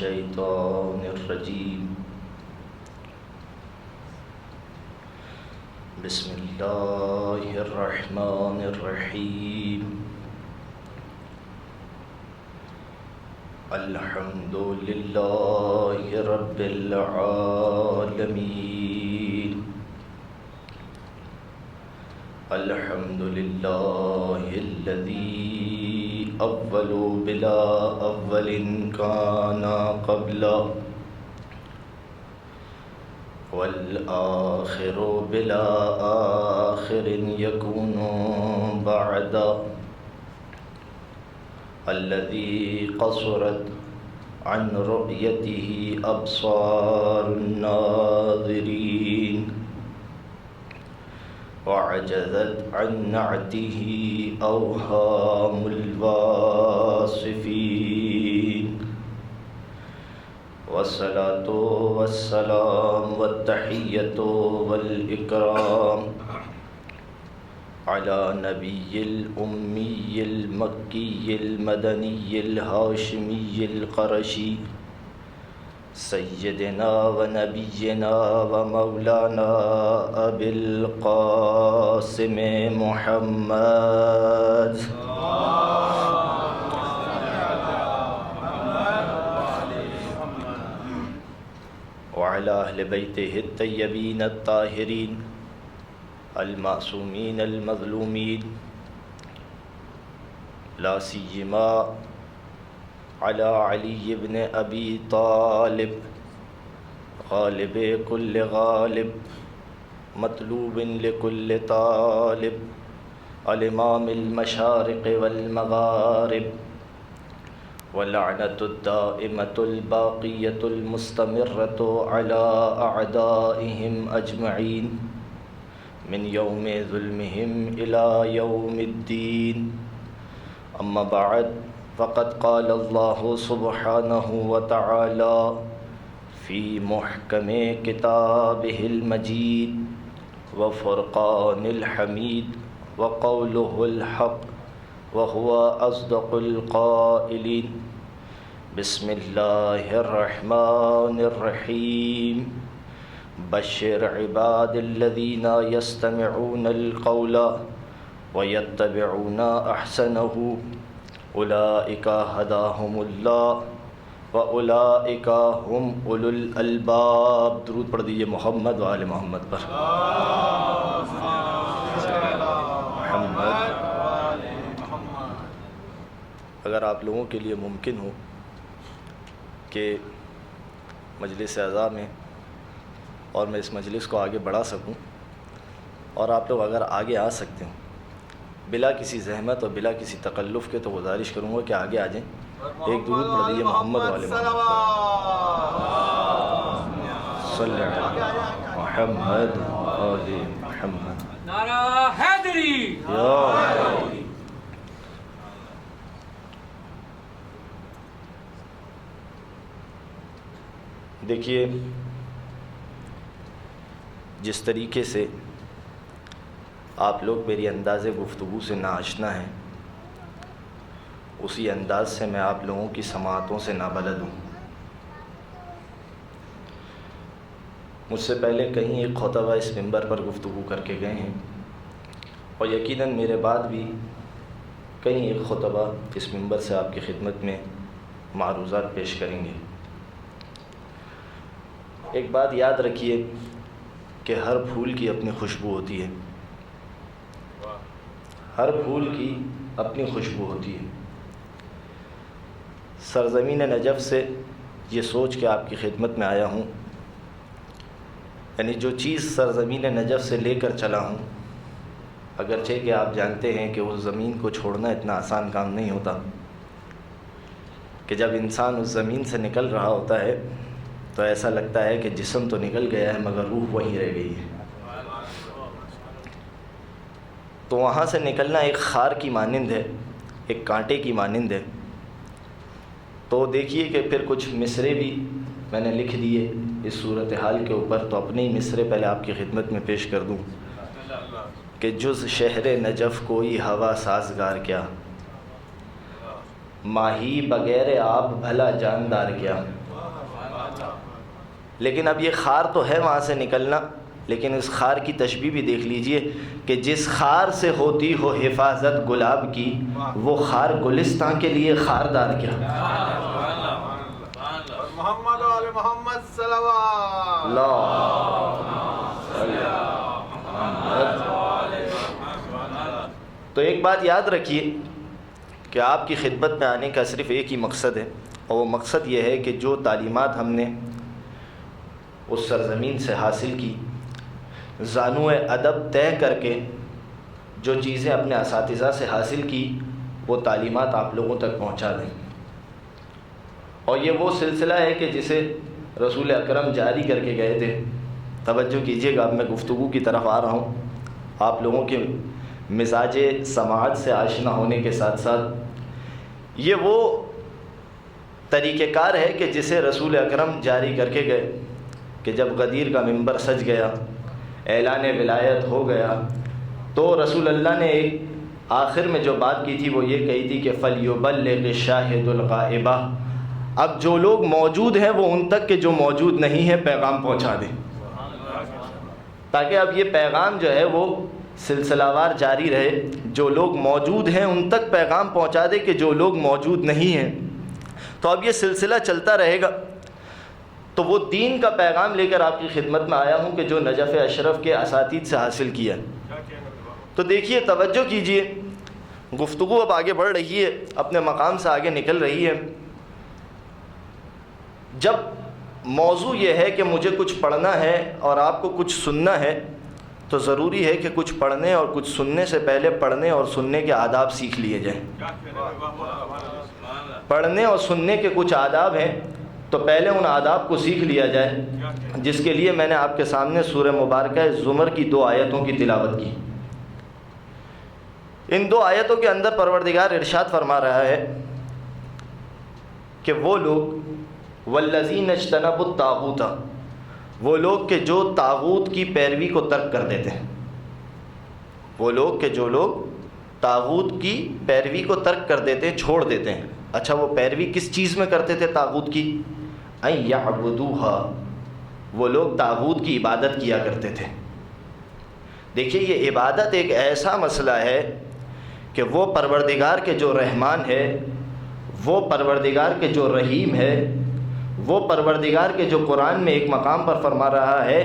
الشيطان الرجيم بسم الله الرحمن الرحيم الحمد لله رب العالمين الحمد لله الذي أول بلا أول كان قبل والآخر بلا آخر يكون بعد الذي قصرت عن رؤيته أبصار الناظرين وعجزت عن نعته أوهام الواصفين والصلاة والسلام والتحية والإكرام على نبي الأمي المكي المدني الهاشمي القرشي سيدنا ونبينا ومولانا أبي القاسم محمد وعلى أهل بيته الطيبين الطاهرين المعصومين المظلومين لا سيما على علي بن أبي طالب غالب كل غالب مطلوب لكل طالب الإمام المشارق والمغارب واللعنة الدائمة الباقية المستمرة على أعدائهم أجمعين من يوم ظلمهم إلى يوم الدين أما بعد فقد قال الله سبحانه وتعالى في محكم كتابه المجيد وفرقان الحميد وقوله الحق وهو أصدق القائلين بسم الله الرحمن الرحيم بشر عباد الذين يستمعون القول ويتبعون أحسنه أولئك هداهم الله وأولئك هم أولو الألباب. درود پڑھ دیجئے محمد و آل محمد پر. محمد. اگر آپ لوگوں کے لیے ممکن ہو کہ مجلس اعزاء میں اور میں اس مجلس کو آگے بڑھا سکوں اور آپ لوگ اگر آگے آ سکتے ہوں بلا کسی زحمت اور بلا کسی تکلف کے، تو گزارش کروں گا کہ آگے آ جائیں. ایک درود پڑھ دیجئے محمد والے صلی اللہ محمد آل محمد. نعرہ حیدری. دیکھیے، جس طریقے سے آپ لوگ میری انداز گفتگو سے ناآشنا ہیں، اسی انداز سے میں آپ لوگوں کی سماعتوں سے نابلد ہوں. مجھ سے پہلے کہیں ایک خطبہ اس منبر پر گفتگو کر کے گئے ہیں، اور یقیناً میرے بعد بھی کہیں ایک خطبہ اس منبر سے آپ کی خدمت میں معروضات پیش کریں گے. ایک بات یاد رکھیے کہ ہر پھول کی اپنی خوشبو ہوتی ہے، ہر پھول کی اپنی خوشبو ہوتی ہے. سرزمین نجف سے یہ سوچ کے آپ کی خدمت میں آیا ہوں، یعنی جو چیز سرزمین نجف سے لے کر چلا ہوں، اگرچہ کہ آپ جانتے ہیں کہ اس زمین کو چھوڑنا اتنا آسان کام نہیں ہوتا، کہ جب انسان اس زمین سے نکل رہا ہوتا ہے تو ایسا لگتا ہے کہ جسم تو نکل گیا ہے مگر روح وہیں رہ گئی ہے. تو وہاں سے نکلنا ایک خار کی مانند ہے، ایک کانٹے کی مانند ہے. تو دیکھیے کہ پھر کچھ مصرے بھی میں نے لکھ دیے اس صورتحال کے اوپر، تو اپنے ہی مصرے پہلے آپ کی خدمت میں پیش کر دوں کہ جز شہر نجف کوئی ہوا سازگار کیا، ماہی بغیر آپ بھلا جاندار کیا. لیکن اب یہ خار تو ہے وہاں سے نکلنا، لیکن اس خار کی تشبیہ بھی دیکھ لیجئے کہ جس خار سے ہوتی ہو حفاظت گلاب کی، وہ خار گلستان کے لیے خاردار کیا۔ محمد و آل محمد صلوات تو ایک بات یاد رکھیے کہ آپ کی خدمت میں آنے کا صرف ایک ہی مقصد ہے، اور وہ مقصد یہ ہے کہ جو تعلیمات ہم نے اس سرزمین سے حاصل کی، زانو ادب طے کر کے جو چیزیں اپنے اساتذہ سے حاصل کی، وہ تعلیمات آپ لوگوں تک پہنچا دیں۔ اور یہ وہ سلسلہ ہے کہ جسے رسول اکرم جاری کر کے گئے تھے۔ توجہ کیجیے گا، اب میں گفتگو کی طرف آ رہا ہوں، آپ لوگوں کے مزاج سماعت سے آشنا ہونے کے ساتھ ساتھ یہ وہ طریقہ کار ہے کہ جسے رسول اکرم جاری کر کے گئے کہ جب غدیر کا منبر سج گیا، اعلان ولایت ہو گیا، تو رسول اللہ نے ایک آخر میں جو بات کی تھی وہ یہ کہی تھی کہ فَلْيُبَلِّغِ الشَّاهِدُ الْغَائِبَ، اب جو لوگ موجود ہیں وہ ان تک کہ جو موجود نہیں ہیں پیغام پہنچا دیں، تاکہ اب یہ پیغام جو ہے وہ سلسلہ وار جاری رہے۔ جو لوگ موجود ہیں ان تک پیغام پہنچا دے کہ جو لوگ موجود نہیں ہیں۔ تو اب یہ سلسلہ چلتا رہے گا۔ تو وہ دین کا پیغام لے کر آپ کی خدمت میں آیا ہوں کہ جو نجف اشرف کے اساتید سے حاصل کیا۔ تو دیکھیے، توجہ کیجئے، گفتگو اب آگے بڑھ رہی ہے، اپنے مقام سے آگے نکل رہی ہے۔ جب موضوع یہ ہے کہ مجھے کچھ پڑھنا ہے اور آپ کو کچھ سننا ہے، تو ضروری ہے کہ کچھ پڑھنے اور کچھ سننے سے پہلے پڑھنے اور سننے کے آداب سیکھ لیے جائیں۔ پڑھنے اور سننے کے کچھ آداب ہیں، تو پہلے ان آداب کو سیکھ لیا جائے، جس کے لیے میں نے آپ کے سامنے سورہ مبارکہ زمر کی 2 آیتوں کی تلاوت کی۔ ان 2 آیتوں کے اندر پروردگار ارشاد فرما رہا ہے کہ وہ لوگ والذین اجتنبوا الطاغوت، وہ لوگ کہ جو طاغوت کی پیروی کو ترک کر دیتے ہیں، وہ لوگ کہ جو لوگ طاغوت کی پیروی کو ترک کر دیتے ہیں، چھوڑ دیتے ہیں۔ اچھا، وہ پیروی کس چیز میں کرتے تھے طاغوت کی؟ ان یعبدوها، وہ لوگ طاغوت کی عبادت کیا کرتے تھے۔ دیکھیے، یہ عبادت ایک ایسا مسئلہ ہے کہ وہ پروردگار کے جو رحمان ہے، وہ پروردگار کے جو رحیم ہے، وہ پروردگار کے جو قرآن میں ایک مقام پر فرما رہا ہے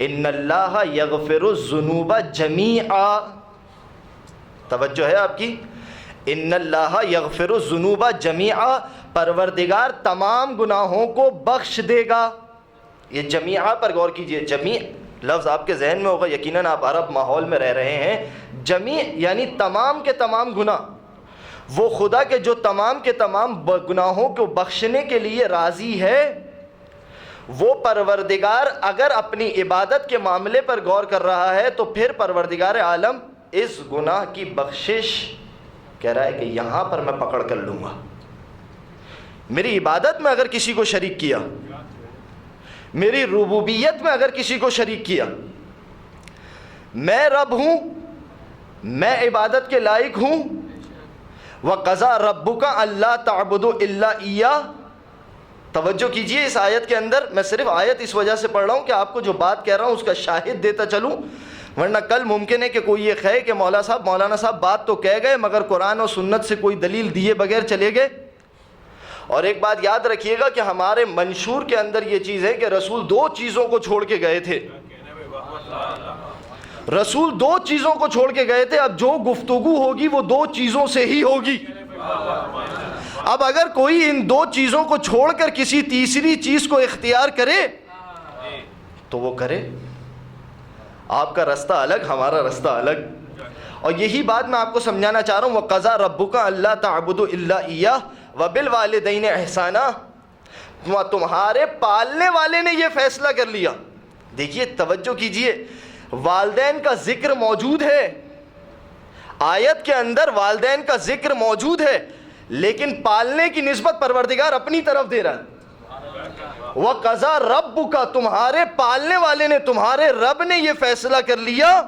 ان اللہ یغفر الذنوب جمیعا، توجہ ہے آپ کی، ان اللہ یغفر الذنوب جمیعا، پروردگار تمام گناہوں کو بخش دے گا۔ یہ جمیعا پر غور کیجئے، جمیع لفظ آپ کے ذہن میں ہوگا، یقیناً آپ عرب ماحول میں رہ رہے ہیں۔ جمیع یعنی تمام کے تمام گناہ، وہ خدا کے جو تمام کے تمام گناہوں کو بخشنے کے لیے راضی ہے، وہ پروردگار اگر اپنی عبادت کے معاملے پر غور کر رہا ہے تو پھر پروردگار عالم اس گناہ کی بخشش کہہ رہا ہے کہ یہاں پر میں پکڑ کر لوں گا۔ میری عبادت میں اگر کسی کو شریک کیا، میری ربوبیت میں اگر کسی کو شریک کیا، میں رب ہوں، میں عبادت کے لائق ہوں، وَقَضَىٰ رَبُّكَ أَلَّا تَعْبُدُوا إِلَّا إِيَّاهُ۔ توجہ کیجئے، اس آیت کے اندر میں صرف آیت اس وجہ سے پڑھ رہا ہوں کہ آپ کو جو بات کہہ رہا ہوں اس کا شاہد دیتا چلوں، ورنہ کل ممکن ہے کہ کوئی یہ کہے کہ مولانا صاحب بات تو کہہ گئے مگر قرآن اور سنت سے کوئی دلیل دیے بغیر چلے گئے۔ اور ایک بات یاد رکھیے گا کہ ہمارے منشور کے اندر یہ چیز ہے کہ رسول 2 چیزوں کو چھوڑ کے گئے تھے، رسول 2 چیزوں کو چھوڑ کے گئے تھے۔ اب جو گفتگو ہوگی وہ 2 چیزوں سے ہی ہوگی۔ اب اگر کوئی ان 2 چیزوں کو چھوڑ کر کسی تیسری چیز کو اختیار کرے تو وہ کرے، آپ کا رستہ الگ، ہمارا رستہ الگ۔ اور یہی بات میں آپ کو سمجھانا چاہ رہا ہوں، وَقَضَىٰ رَبُّكَ أَلَّا تَعْبُدُوا إِلَّا إِيَّاهُ وَبِالْوَالِدَيْنِ إِحْسَانًا، تمہارے پالنے والے نے یہ فیصلہ کر لیا۔ دیکھیے، توجہ کیجئے، والدین کا ذکر موجود ہے، آیت کے اندر والدین کا ذکر موجود ہے، لیکن پالنے کی نسبت پروردگار اپنی طرف دے رہا ہے۔ وَقَضَىٰ رَبُّكَ، تمہارے پالنے والے نے، تمہارے رب نے یہ فیصلہ کر لیا۔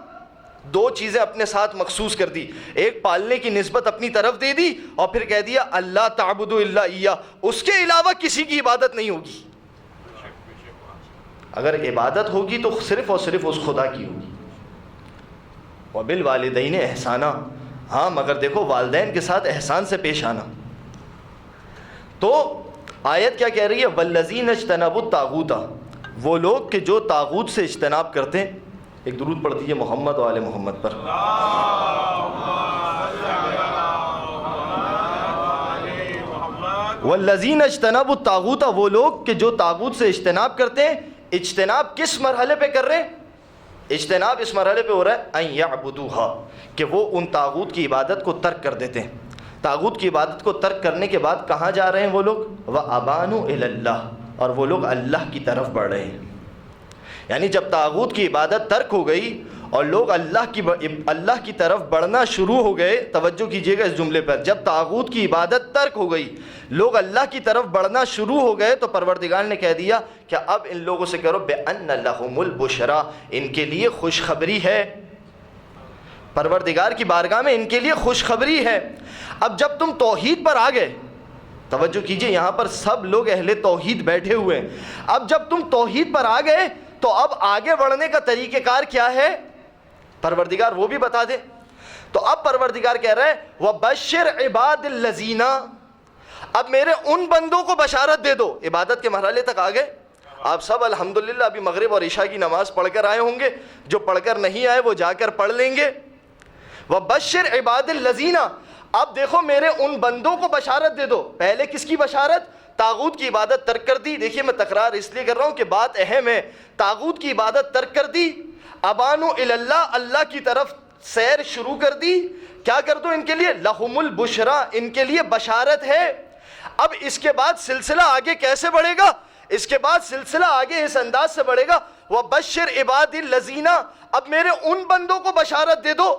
2 چیزیں اپنے ساتھ مخصوص کر دی، ایک پالنے کی نسبت اپنی طرف دے دی، اور پھر کہہ دیا اللہ تعبدوا الا ایہ، اس کے علاوہ کسی کی عبادت نہیں ہوگی۔ اگر عبادت ہوگی تو صرف اور صرف اس خدا کی ہوگی. وبالوالدین احسانا، ہاں مگر دیکھو والدین کے ساتھ احسان سے پیش آنا. تو آیت کیا کہہ رہی ہے؟ والذین اجتنبوا الطاغوت، وہ لوگ کہ جو طاغوت سے اجتناب کرتے ہیں. ایک درود پڑھ دیجیے محمد و آل محمد پر. والذین اجتنبوا الطاغوت، وہ لوگ کہ جو طاغوت سے اجتناب کرتے ہیں. اجتناب کس مرحلے پہ کر رہے ہیں؟ اجتناب اس مرحلے پہ ہو رہا ہے ان یعبدوها، کہ وہ ان طاغوت کی عبادت کو ترک کر دیتے ہیں. طاغوت کی عبادت کو ترک کرنے کے بعد کہاں جا رہے ہیں وہ لوگ؟ وَأَبَانُوا إِلَى اللَّهِ، اور وہ لوگ اللہ کی طرف بڑھ رہے ہیں. یعنی جب طاغوت کی عبادت ترک ہو گئی اور لوگ اللہ کی طرف بڑھنا شروع ہو گئے. توجہ کیجئے گا اس جملے پر، جب طاغوت کی عبادت ترک ہو گئی، لوگ اللہ کی طرف بڑھنا شروع ہو گئے، تو پروردگار نے کہہ دیا کہ اب ان لوگوں سے کرو بِأَنَّ لَهُمُ الْبُشْرَىٰ، ان کے لیے خوشخبری ہے. پروردگار کی بارگاہ میں ان کے لیے خوشخبری ہے. اب جب تم توحید پر آ گئے، توجہ کیجئے یہاں پر سب لوگ اہل توحید بیٹھے ہوئے ہیں. اب جب تم توحید پر آ گئے تو اب آگے بڑھنے کا طریقہ کار کیا ہے؟ پروردگار وہ بھی بتا دے. تو اب پروردگار کہہ رہا ہے وَبَشِّرْ عِبَادِ الَّذِينَ، اب میرے ان بندوں کو بشارت دے دو. عبادت کے مرحلے تک آ گئے آپ سب الحمدللہ. ابھی مغرب اور عشاء کی نماز پڑھ کر آئے ہوں گے، جو پڑھ کر نہیں آئے وہ جا کر پڑھ لیں گے. وَبَشِّرْ عِبَادِ الَّذِينَ، اب دیکھو میرے ان بندوں کو بشارت دے دو. پہلے کس کی بشارت؟ طاغوت کی عبادت ترک کر دی. دیکھیے میں تکرار اس لیے کر رہا ہوں کہ بات اہم ہے. طاغوت کی عبادت ترک کر دی، ابانو اللہ، اللہ کی طرف سیر شروع کر دی. کیا کر دو ان کے لیے؟ لہم البشرا، ان کے لیے بشارت ہے. اب اس کے بعد سلسلہ آگے کیسے بڑھے گا؟ اس کے بعد سلسلہ آگے اس انداز سے بڑھے گا وَبَشِّرْ عِبَادِ الَّذِينَ، اب میرے ان بندوں کو بشارت دے دو.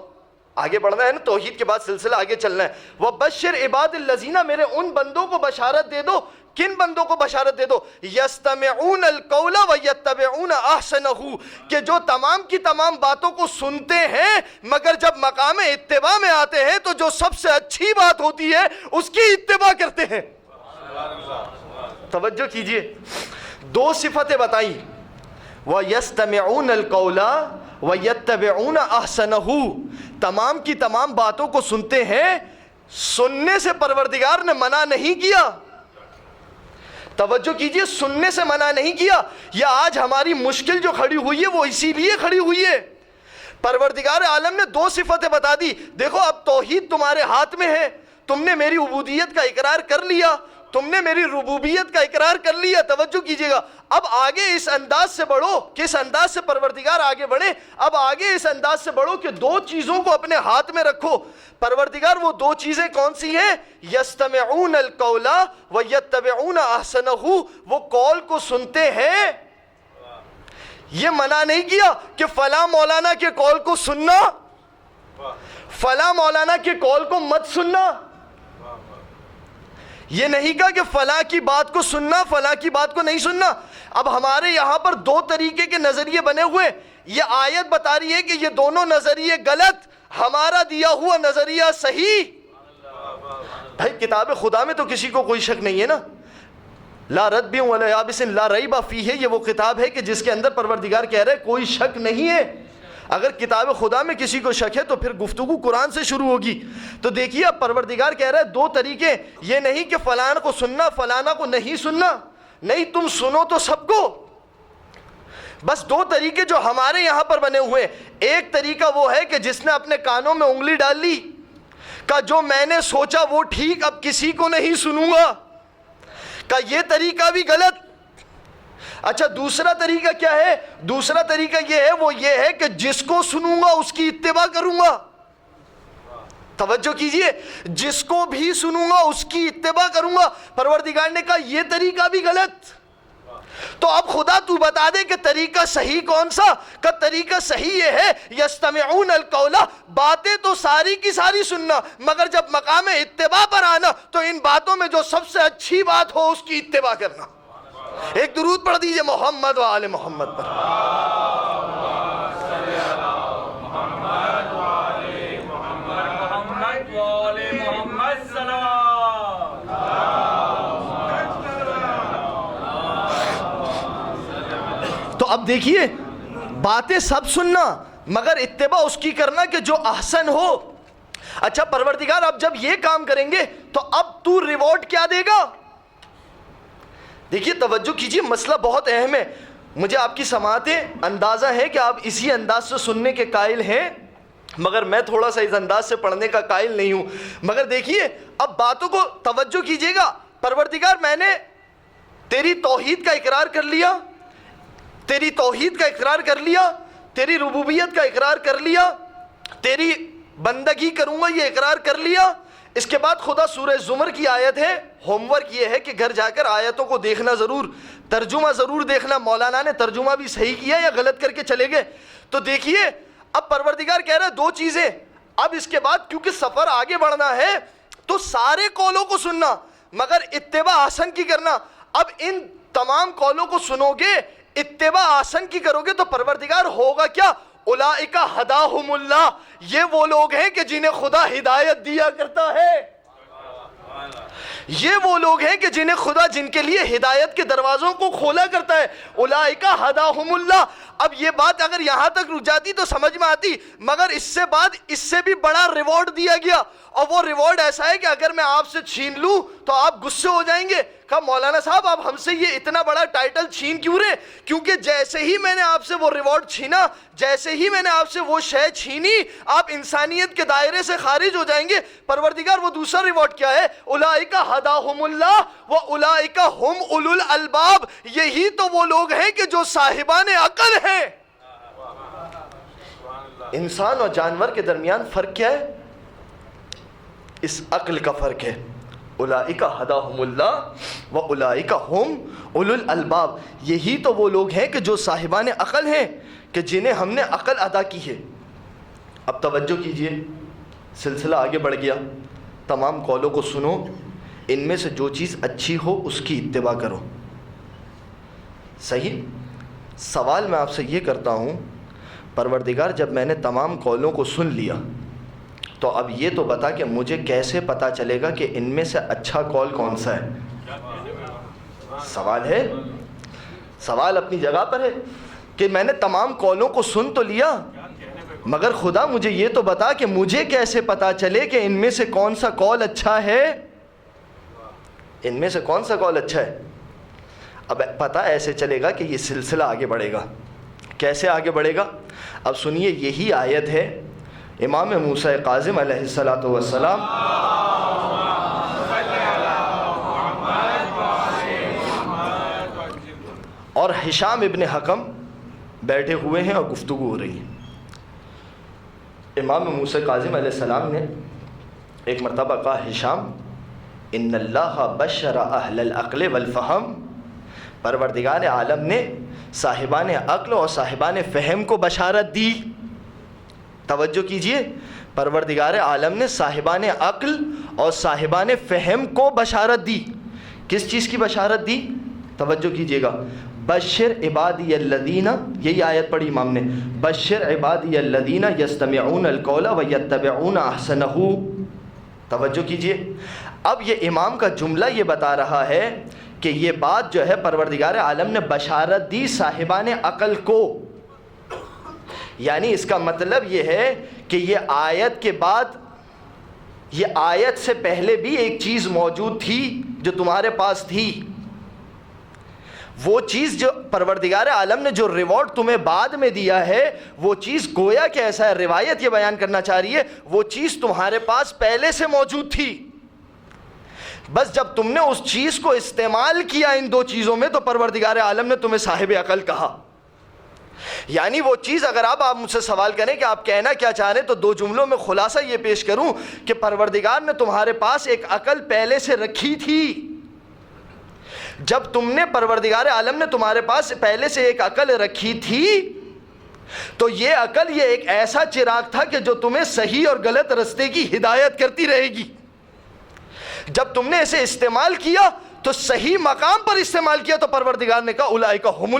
آگے بڑھنا ہے نا، توحید کے بعد سلسلہ آگے چلنا ہے. وَبَشِّرْ عِبَادِ الَّذِينَ، میرے ان بندوں کو بشارت دے دو. کن بندوں کو بشارت دے دو؟ يَسْتَمِعُونَ الْقَوْلَ وَيَتَّبِعُونَ أَحْسَنَهُ، کہ جو تمام کی تمام باتوں کو سنتے ہیں مگر جب مقام اتباع میں آتے ہیں تو جو سب سے اچھی بات ہوتی ہے اس کی اتباع کرتے ہیں. توجہ کیجئے، دو صفتیں بتائیں. وَيَسْتَمِعُونَ الْقَوْلَ وَيَتَّبِعُونَ أَحْسَنَهُ، تمام کی تمام باتوں کو سنتے ہیں. سننے سے پروردگار نے منع نہیں کیا. توجہ کیجئے، سننے سے منع نہیں کیا. یہ آج ہماری مشکل جو کھڑی ہوئی ہے وہ اسی لیے کھڑی ہوئی ہے. پروردگار عالم نے دو صفتیں بتا دی. دیکھو اب توحید تمہارے ہاتھ میں ہے، تم نے میری عبودیت کا اقرار کر لیا، تم نے میری ربوبیت کا اقرار کر لیا. توجہ کیجئے گا، اب آگے اس انداز سے بڑھو. کس انداز سے پروردگار آگے بڑھے؟ اب آگے اس انداز سے بڑھو کہ دو چیزوں کو اپنے ہاتھ میں رکھو. پروردگار وہ دو چیزیں کون سی ہیں؟ یستمعون القول ویتبعون احسنہ، وہ قول کو سنتے ہیں. یہ منع نہیں کیا کہ فلاں مولانا کے قول کو سننا، فلاں مولانا کے قول کو مت سننا. یہ نہیں کہا کہ فلاں کی بات کو سننا، فلاں کی بات کو نہیں سننا. اب ہمارے یہاں پر دو طریقے کے نظریے بنے ہوئے. یہ آیت بتا رہی ہے کہ یہ دونوں نظریے غلط، ہمارا دیا ہوا نظریہ صحیح. بھائی کتاب خدا میں تو کسی کو کوئی شک نہیں ہے نا. لا رتب ولا یابس لا ریب فیہ، یہ وہ کتاب ہے کہ جس کے اندر پروردگار کہہ رہے کوئی شک نہیں ہے. اگر کتاب خدا میں کسی کو شک ہے تو پھر گفتگو قرآن سے شروع ہوگی. تو دیکھیے اب پروردگار کہہ رہا ہے دو طریقے. یہ نہیں کہ فلاں کو سننا فلانا کو نہیں سننا، نہیں، تم سنو تو سب کو. بس دو طریقے جو ہمارے یہاں پر بنے ہوئے. ایک طریقہ وہ ہے کہ جس نے اپنے کانوں میں انگلی ڈال لی، کہ جو میں نے سوچا وہ ٹھیک، اب کسی کو نہیں سنوں گا، کہ یہ طریقہ بھی غلط. اچھا دوسرا طریقہ کیا ہے؟ دوسرا طریقہ یہ ہے، وہ یہ ہے کہ جس کو سنوں گا اس کی اتباع کروں گا. توجہ کیجئے، جس کو بھی سنوں گا اس کی اتباع کروں گا. پروردگار نے کہا یہ طریقہ بھی غلط. تو اب خدا تو بتا دے کہ طریقہ صحیح کون سا؟ کہ طریقہ صحیح یہ ہے یستمعون القول، باتیں تو ساری کی ساری سننا، مگر جب مقام اتباع پر آنا تو ان باتوں میں جو سب سے اچھی بات ہو اس کی اتباع کرنا. ایک درود پڑھ دیجئے محمد و آل محمد پر. تو اب دیکھیے باتیں سب سننا مگر اتباع اس کی کرنا کہ جو احسن ہو. اچھا پروردگار اب جب یہ کام کریں گے تو اب تو ریوارڈ کیا دے گا؟ دیکھیے توجہ کیجیے، مسئلہ بہت اہم ہے. مجھے آپ کی سماعتیں اندازہ ہے کہ آپ اسی انداز سے سننے کے قائل ہیں، مگر میں تھوڑا سا اس انداز سے پڑھنے کا قائل نہیں ہوں. مگر دیکھیے اب باتوں کو توجہ کیجیے گا. پروردگار میں نے تیری توحید کا اقرار کر لیا، تیری توحید کا اقرار کر لیا، تیری ربوبیت کا اقرار کر لیا، تیری بندگی کروں گا یہ اقرار کر لیا. اس کے بعد خدا سورہ زمر کی آیت ہے، ہوم ورک یہ ہے کہ گھر جا کر آیتوں کو دیکھنا ضرور، ترجمہ ضرور دیکھنا، مولانا نے ترجمہ بھی صحیح کیا یا غلط کر کے چلے گئے. تو دیکھیے اب پروردگار کہہ رہا ہے دو چیزیں. اب اس کے بعد کیونکہ سفر آگے بڑھنا ہے تو سارے قولوں کو سننا مگر اتباع احسن کی کرنا. اب ان تمام قولوں کو سنو گے، اتباع احسن کی کرو گے تو پروردگار ہوگا کیا؟ اولئک ھداھم اللہ، یہ وہ لوگ ہیں کہ جنہیں خدا ہدایت دیا کرتا ہے. یہ وہ لوگ ہیں کہ جنہیں خدا جن کے لیے ہدایت کے دروازوں کو کھولا کرتا ہے. اولئک ھداھم اللہ. اب یہ بات اگر یہاں تک رک جاتی تو سمجھ میں آتی، مگر اس سے بعد اس سے بھی بڑا ریوارڈ دیا گیا، اور وہ ریوارڈ ایسا ہے کہ اگر میں آپ سے چھین لوں تو آپ غصے ہو جائیں گے. کہا مولانا صاحب آپ ہم سے یہ اتنا بڑا ٹائٹل چھین کیوں رہے؟ کیونکہ جیسے ہی میں نے آپ سے وہ ریوارڈ چھینا، جیسے ہی میں نے آپ سے وہ شے چھینی، آپ انسانیت کے دائرے سے خارج ہو جائیں گے. پروردگار وہ دوسرا ریوارڈ کیا ہے؟ اولئک ھداھم اللہ واولئک ھم اولو الالباب، یہی تو وہ لوگ ہیں کہ جو صاحبان عقل ہیں. انسان اور جانور کے درمیان فرق کیا ہے؟ اس عقل کا فرق ہے. اولئک ھداھم اللہ واولئک ھم اولو الالباب، یہی تو وہ لوگ ہیں کہ جو صاحبان عقل ہیں، کہ جنہیں ہم نے عقل عطا کی ہے. اب توجہ کیجئے، سلسلہ آگے بڑھ گیا. تمام قولوں کو سنو، ان میں سے جو چیز اچھی ہو اس کی اتباع کرو. صحیح؟ سوال میں آپ سے یہ کرتا ہوں، پروردگار جب میں نے تمام قولوں کو سن لیا تو اب یہ تو بتا کہ مجھے کیسے پتا چلے گا کہ ان میں سے اچھا قول کون سا ہے؟ سوال ہے، سوال اپنی جگہ پر ہے کہ میں نے تمام قولوں کو سن تو لیا، مگر خدا مجھے یہ تو بتا کہ مجھے کیسے پتا چلے کہ ان میں سے کون سا قول اچھا ہے؟ ان میں سے کون سا قول اچھا ہے؟ اب پتہ ایسے چلے گا کہ یہ سلسلہ آگے بڑھے گا. کیسے آگے بڑھے گا؟ اب سنیے، یہی آیت ہے امام موسیٰ کاظم علیہ السلام اور ہشام ابن حکم بیٹھے ہوئے ہیں اور گفتگو ہو رہی ہے. امام موسیٰ کاظم علیہ السلام نے ایک مرتبہ کہا، ہشام ان اللہ بشر اہل العقل والفہم، پروردگار عالم نے صاحبان عقل اور صاحبان فہم کو بشارت دی. توجہ کیجئے، پروردگار عالم نے صاحبان عقل اور صاحبان فہم کو بشارت دی. کس چیز کی بشارت دی؟ توجہ کیجئے گا، بشر عبادی الذین، یہی آیت پڑھی امام نے، بشر عبادی الذین یستمعون القول ویتبعون احسنہ. توجہ کیجئے، اب یہ امام کا جملہ یہ بتا رہا ہے کہ یہ بات جو ہے پروردگار عالم نے بشارت دی صاحبان عقل کو. یعنی اس کا مطلب یہ ہے کہ یہ آیت کے بعد، یہ آیت سے پہلے بھی ایک چیز موجود تھی جو تمہارے پاس تھی. وہ چیز جو پروردگار عالم نے جو ریوارڈ تمہیں بعد میں دیا ہے، وہ چیز گویا کہ ایسا ہے، روایت یہ بیان کرنا چاہ رہی ہے، وہ چیز تمہارے پاس پہلے سے موجود تھی. بس جب تم نے اس چیز کو استعمال کیا ان دو چیزوں میں تو پروردگار عالم نے تمہیں صاحب عقل کہا. یعنی وہ چیز، اگر آپ مجھ سے سوال کریں کہ آپ کہنا کیا چاہ رہے ہیں، تو دو جملوں میں خلاصہ یہ پیش کروں کہ پروردگار نے تمہارے پاس ایک عقل پہلے سے رکھی تھی. جب تم نے، پروردگار عالم نے تمہارے پاس پہلے سے ایک عقل رکھی تھی تو یہ عقل، یہ ایک ایسا چراغ تھا کہ جو تمہیں صحیح اور غلط رستے کی ہدایت کرتی رہے گی. جب تم نے اسے استعمال کیا تو صحیح مقام پر استعمال کیا تو پروردگار نے کہا اولئک ھم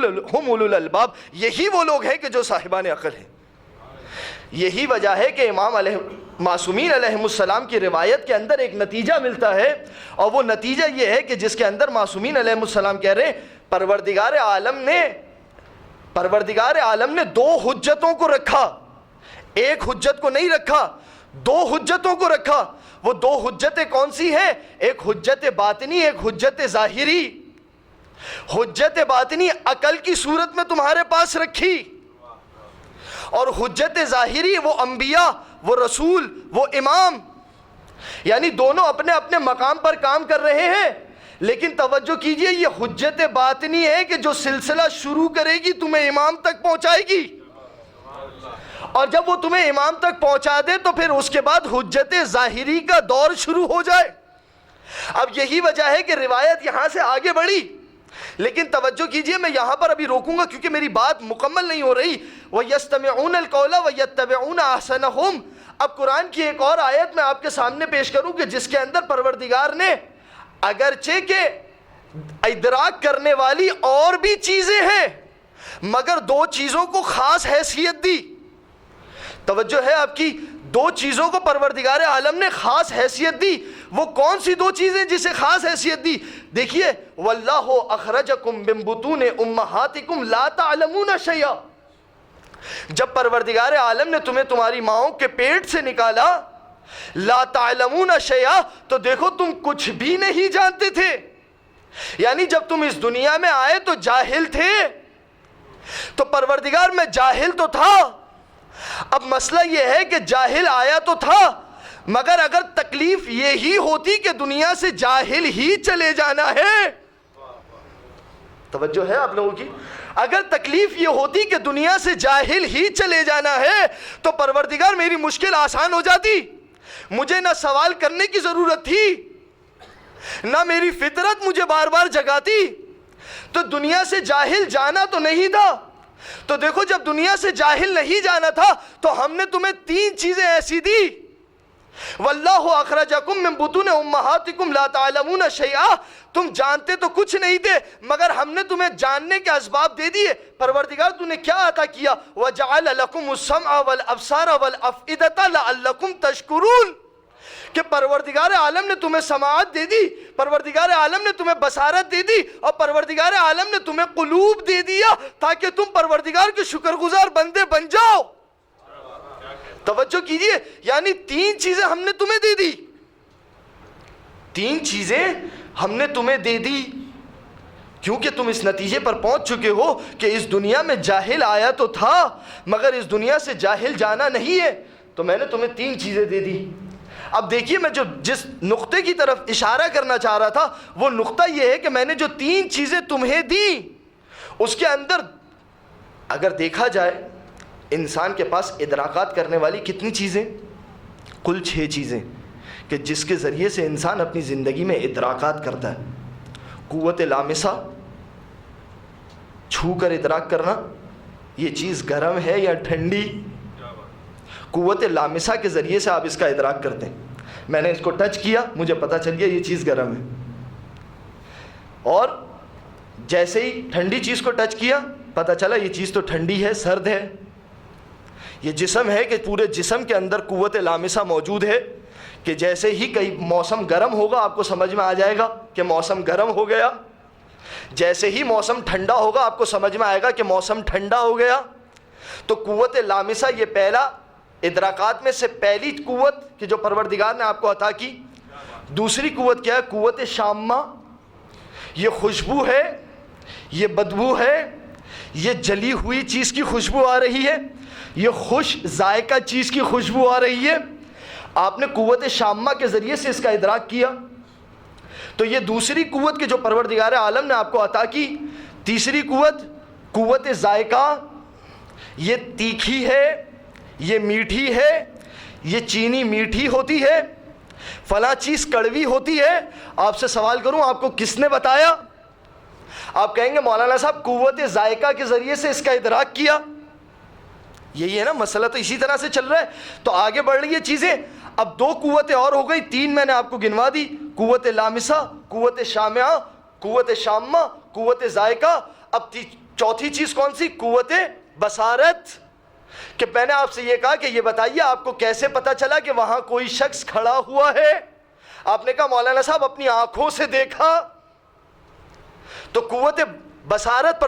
اولو الالباب، یہی وہ لوگ ہیں کہ جو صاحبان عقل ہیں. یہی وجہ ہے کہ امام معصومین علیہ السلام کی روایت کے اندر ایک نتیجہ ملتا ہے، اور وہ نتیجہ یہ ہے کہ جس کے اندر معصومین علیہ السلام کہہ رہے ہیں پروردگار عالم نے پروردگار عالم نے دو حجتوں کو رکھا، ایک حجت کو نہیں رکھا، دو حجتوں کو رکھا۔ وہ دو حجتیں کون سی ہیں؟ ایک حجت باطنی، ایک حجت ظاہری۔ حجت باطنی عقل کی صورت میں تمہارے پاس رکھی، اور حجت ظاہری وہ انبیاء، وہ رسول، وہ امام، یعنی دونوں اپنے اپنے مقام پر کام کر رہے ہیں۔ لیکن توجہ کیجئے، یہ حجت باطنی ہے کہ جو سلسلہ شروع کرے گی تمہیں امام تک پہنچائے گی، اور جب وہ تمہیں امام تک پہنچا دے تو پھر اس کے بعد حجت ظاہری کا دور شروع ہو جائے۔ اب یہی وجہ ہے کہ روایت یہاں سے آگے بڑھی، لیکن توجہ کیجئے میں یہاں پر ابھی روکوں گا کیونکہ میری بات مکمل نہیں ہو رہی۔ وَيَسْتَمِعُونَ الْقَوْلَ وَيَتَّبِعُونَ أَحْسَنَهُمْ۔ اب قرآن کی ایک اور آیت میں آپ کے سامنے پیش کروں کہ جس کے اندر پروردگار نے اگرچہ کہ ادراک کرنے والی اور بھی چیزیں ہیں مگر دو چیزوں کو خاص حیثیت دی۔ توجہ ہے آپ کی، دو چیزوں کو پروردگار عالم نے خاص حیثیت دی۔ وہ کون سی دو چیزیں جسے خاص حیثیت دی؟ دیکھیے، وَاللَّهُ أَخْرَجَكُم مِّن بُطُونِ أُمَّهَاتِكُمْ لَا تَعْلَمُونَ شَيْئًا۔ جب پروردگار عالم نے تمہیں تمہاری ماؤں کے پیٹ سے نکالا، لا تعلمون شیئا، تو دیکھو تم کچھ بھی نہیں جانتے تھے، یعنی جب تم اس دنیا میں آئے تو جاہل تھے۔ تو پروردگار میں جاہل تو تھا، اب مسئلہ یہ ہے کہ جاہل آیا تو تھا، مگر اگر تکلیف یہی ہوتی کہ دنیا سے جاہل ہی چلے جانا ہے، توجہ ہے آپ لوگوں کی، اگر تکلیف یہ ہوتی کہ دنیا سے جاہل ہی چلے جانا ہے تو پروردگار میری مشکل آسان ہو جاتی، مجھے نہ سوال کرنے کی ضرورت تھی، نہ میری فطرت مجھے بار بار جگاتی۔ تو دنیا سے جاہل جانا تو نہیں تھا، تو دیکھو جب دنیا سے جاہل نہیں جانا تھا تو ہم نے تمہیں تین چیزیں ایسی دی۔ واللہ اخرجکم من بطون امہاتکم لا تعلمون شیئا، تم جانتے تو کچھ نہیں تھے مگر ہم نے تمہیں جاننے کے اسباب دے دیے۔ پروردگار تو نے کیا عطا کیا؟ وجعل لکم السمع والابصار والافئدۃ لعلکم تشکرون، کہ پروردگار عالم نے تمہیں سماعت دے دی، پروردگار عالم نے تمہیں بصارت دے دی، اور پروردگار عالم نے تمہیں قلوب دے دیا تاکہ تم پروردگار کے شکر گزار بندے بن جاؤ۔ توجہ کیجئے، یعنی تین چیزیں ہم نے تمہیں دے دی، تین چیزیں ہم نے تمہیں دے دی، کیونکہ تم اس نتیجے پر پہنچ چکے ہو کہ اس دنیا میں جاہل آیا تو تھا مگر اس دنیا سے جاہل جانا نہیں ہے، تو میں نے تمہیں تین چیزیں دے دی۔ اب دیکھیے میں جس نقطے کی طرف اشارہ کرنا چاہ رہا تھا وہ نقطہ یہ ہے کہ میں نے جو تین چیزیں تمہیں دی اس کے اندر اگر دیکھا جائے انسان کے پاس ادراکات کرنے والی کتنی چیزیں؟ کل 6 چیزیں کہ جس کے ذریعے سے انسان اپنی زندگی میں ادراکات کرتا ہے۔ قوت لامسہ، چھو کر ادراک کرنا یہ چیز گرم ہے یا ٹھنڈی، قوت لامسہ کے ذریعے سے آپ اس کا ادراک کرتے ہیں۔ میں نے اس کو ٹچ کیا، مجھے پتہ چل گیا یہ چیز گرم ہے، اور جیسے ہی ٹھنڈی چیز کو ٹچ کیا پتہ چلا یہ چیز تو ٹھنڈی ہے، سرد ہے۔ یہ جسم ہے کہ پورے جسم کے اندر قوت لامسہ موجود ہے کہ جیسے ہی کئی موسم گرم ہوگا آپ کو سمجھ میں آ جائے گا کہ موسم گرم ہو گیا، جیسے ہی موسم ٹھنڈا ہوگا آپ کو سمجھ میں آئے گا کہ موسم ٹھنڈا ہو گیا۔ تو قوت لامسہ یہ پہلا ادراکات میں سے پہلی قوت کہ جو پروردگار نے آپ کو عطا کی۔ دوسری قوت کیا ہے؟ قوت شامہ، یہ خوشبو ہے، یہ بدبو ہے، یہ جلی ہوئی چیز کی خوشبو آ رہی ہے، یہ خوش ذائقہ چیز کی خوشبو آ رہی ہے، آپ نے قوت شامہ کے ذریعے سے اس کا ادراک کیا۔ تو یہ دوسری قوت کہ جو پروردگار عالم نے آپ کو عطا کی۔ تیسری قوت، قوت ذائقہ، یہ تیکھی ہے، یہ میٹھی ہے، یہ چینی میٹھی ہوتی ہے، فلاں چیز کڑوی ہوتی ہے۔ آپ سے سوال کروں آپ کو کس نے بتایا؟ آپ کہیں گے مولانا صاحب قوت ذائقہ کے ذریعے سے اس کا ادراک کیا۔ یہی ہے نا مسئلہ، تو اسی طرح سے چل رہا ہے۔ تو آگے بڑھ رہی ہے چیزیں، اب 2 قوتیں اور ہو گئی، 3 میں نے آپ کو گنوا دی، قوت لامسہ، قوت شامعہ، قوت شامہ، قوت ذائقہ۔ اب چوتھی چیز کون سی؟ قوت بصارت، کہ میں نے آپ سے یہ کہا کہ یہ بتائیے آپ کو کیسے پتا چلا کہ وہاں کوئی شخص کھڑا ہوا ہے؟ آپ نے کہا مولانا صاحب اپنی آنکھوں سے دیکھا۔ تو قوت بصارت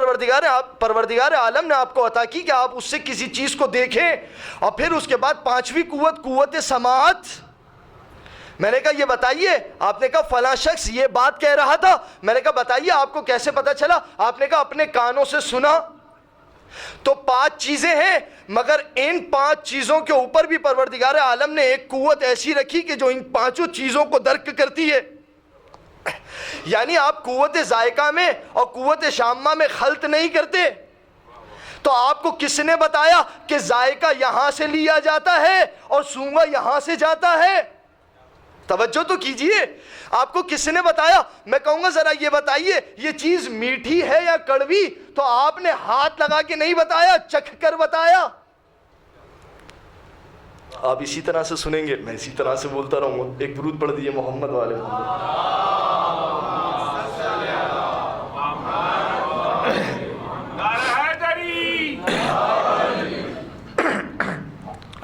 پروردگار عالم نے آپ کو عطا کی کہ آپ اس سے کسی چیز کو دیکھیں. اور پھر اس کے بعد پانچویں قوت، قوت سماعت. میں نے کہا یہ بتائیے، آپ نے کہا فلاں شخص یہ بات کہہ رہا تھا. میں نے کہا بتائیے آپ کو کیسے پتا چلا؟ آپ نے کہا اپنے کانوں سے سنا. تو 5 چیزیں ہیں، مگر ان 5 چیزوں کے اوپر بھی پروردگار عالم نے ایک قوت ایسی رکھی کہ جو ان 5 چیزوں کو درک کرتی ہے. یعنی آپ قوت ذائقہ میں اور قوت شامہ میں خلط نہیں کرتے. تو آپ کو کس نے بتایا کہ ذائقہ یہاں سے لیا جاتا ہے اور سونگا یہاں سے جاتا ہے؟ توجہ تو کیجئے. آپ کو کس نے بتایا؟ میں کہوں گا ذرا یہ بتائیے یہ چیز میٹھی ہے یا کڑوی؟ تو آپ نے ہاتھ لگا کے نہیں بتایا، چکھ کر بتایا. آپ اسی طرح سے سنیں گے، میں اسی طرح سے بولتا رہوں گا. ایک درود پڑھ دیجئے محمد والے محمد.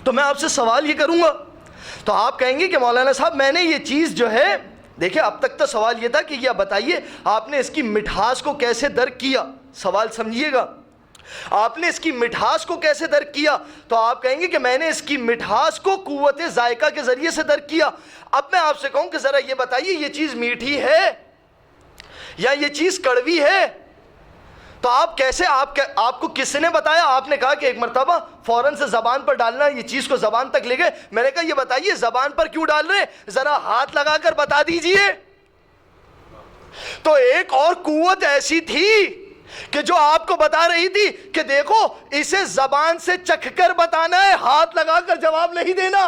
تو میں آپ سے سوال یہ کروں گا، تو آپ کہیں گے کہ مولانا صاحب میں نے یہ چیز جو ہے، دیکھیں اب تک تو سوال یہ تھا کہ یہ بتائیے آپ نے اس کی مٹھاس کو کیسے درک کیا. سوال سمجھیے گا، آپ نے اس کی مٹھاس کو کیسے درک کیا؟ تو آپ کہیں گے کہ میں نے اس کی مٹھاس کو قوت ذائقہ کے ذریعے سے درک کیا. اب میں آپ سے کہوں کہ ذرا یہ بتائیے یہ چیز میٹھی ہے یا یہ چیز کڑوی ہے؟ تو آپ کیسے، آپ کو کس نے بتایا؟ آپ نے کہا کہ ایک مرتبہ فوراً سے زبان پر ڈالنا، یہ چیز کو زبان تک لے گئے. میں نے کہا یہ بتائیے زبان پر کیوں ڈال رہے ہیں، ذرا ہاتھ لگا کر بتا دیجئے. تو ایک اور قوت ایسی تھی کہ جو آپ کو بتا رہی تھی کہ دیکھو اسے زبان سے چکھ کر بتانا ہے، ہاتھ لگا کر جواب نہیں دینا.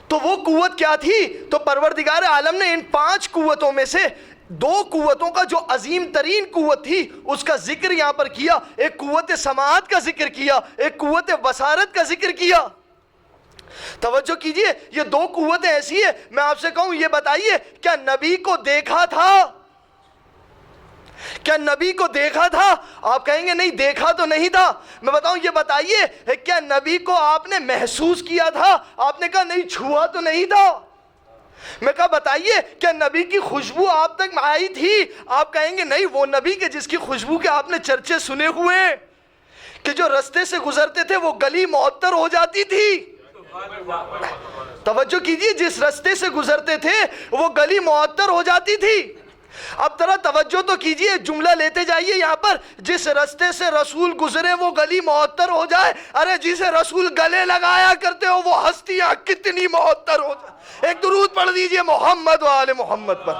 تو وہ قوت کیا تھی؟ تو پروردگار عالم نے ان 5 قوتوں میں سے 2 قوتوں کا جو عظیم ترین قوت تھی اس کا ذکر یہاں پر کیا. ایک قوت سماعت کا ذکر کیا، ایک قوت بصارت کا ذکر کیا. توجہ کیجئے، یہ 2 قوتیں ایسی ہیں. میں آپ سے کہوں یہ بتائیے کیا نبی کو دیکھا تھا؟ کیا نبی کو دیکھا تھا؟ آپ کہیں گے نہیں دیکھا تو نہیں تھا. میں بتاؤں یہ بتائیے کیا نبی کو آپ نے محسوس کیا تھا؟ آپ نے کہا نہیں چھوا تو نہیں تھا. میں کہا بتائیے کیا نبی کی خوشبو آپ تک آئی تھی؟ آپ کہیں گے نہیں، وہ نبی کے جس کی خوشبو کے آپ نے چرچے سنے ہوئے کہ جو رستے سے گزرتے تھے وہ گلی معطر ہو جاتی تھی. توجہ کیجئے، جس رستے سے گزرتے تھے وہ گلی معطر ہو جاتی تھی. اب ذرا توجہ تو کیجئے، جملہ لیتے جائیے یہاں پر، جس رستے سے رسول گزرے وہ گلی معطر ہو جائے. ارے جسے رسول گلے لگایا کرتے ہو وہ ہستیاں کتنی معطر ہو جائے. ایک درود پڑھ دیجئے محمد و آل محمد پر.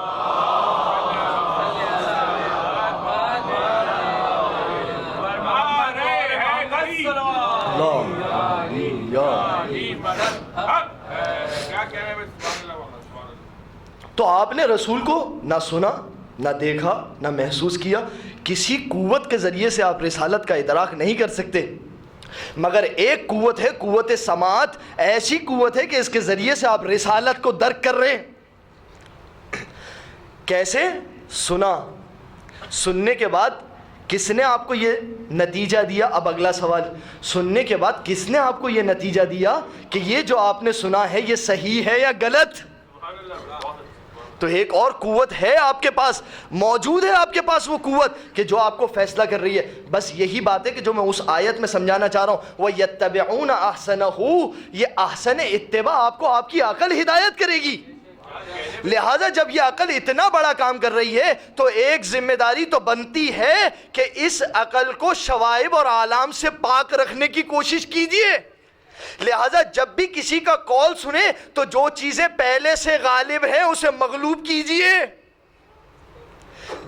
تو آپ نے رسول کو نہ سنا، نہ دیکھا، نہ محسوس کیا. کسی قوت کے ذریعے سے آپ رسالت کا ادراک نہیں کر سکتے، مگر ایک قوت ہے، قوت سماعت. ایسی قوت ہے کہ اس کے ذریعے سے آپ رسالت کو درک کر رہے ہیں. کیسے؟ سنا. سننے کے بعد کس نے آپ کو یہ نتیجہ دیا؟ اب اگلا سوال، سننے کے بعد کس نے آپ کو یہ نتیجہ دیا کہ یہ جو آپ نے سنا ہے یہ صحیح ہے یا غلط؟ تو ایک اور قوت ہے آپ کے پاس، موجود ہے آپ کے پاس وہ قوت کہ جو آپ کو فیصلہ کر رہی ہے. بس یہی بات ہے کہ جو میں اس آیت میں سمجھانا چاہ رہا ہوں، وَيَتَّبِعُونَ أَحْسَنَهُ، یہ احسن اتباع آپ کو آپ کی عقل ہدایت کرے گی. لہذا جب یہ عقل اتنا بڑا کام کر رہی ہے تو ایک ذمہ داری تو بنتی ہے کہ اس عقل کو شوائب اور آلام سے پاک رکھنے کی کوشش کیجئے. لہذا جب بھی کسی کا قول سنیں تو جو چیزیں پہلے سے غالب ہیں اسے مغلوب کیجئے.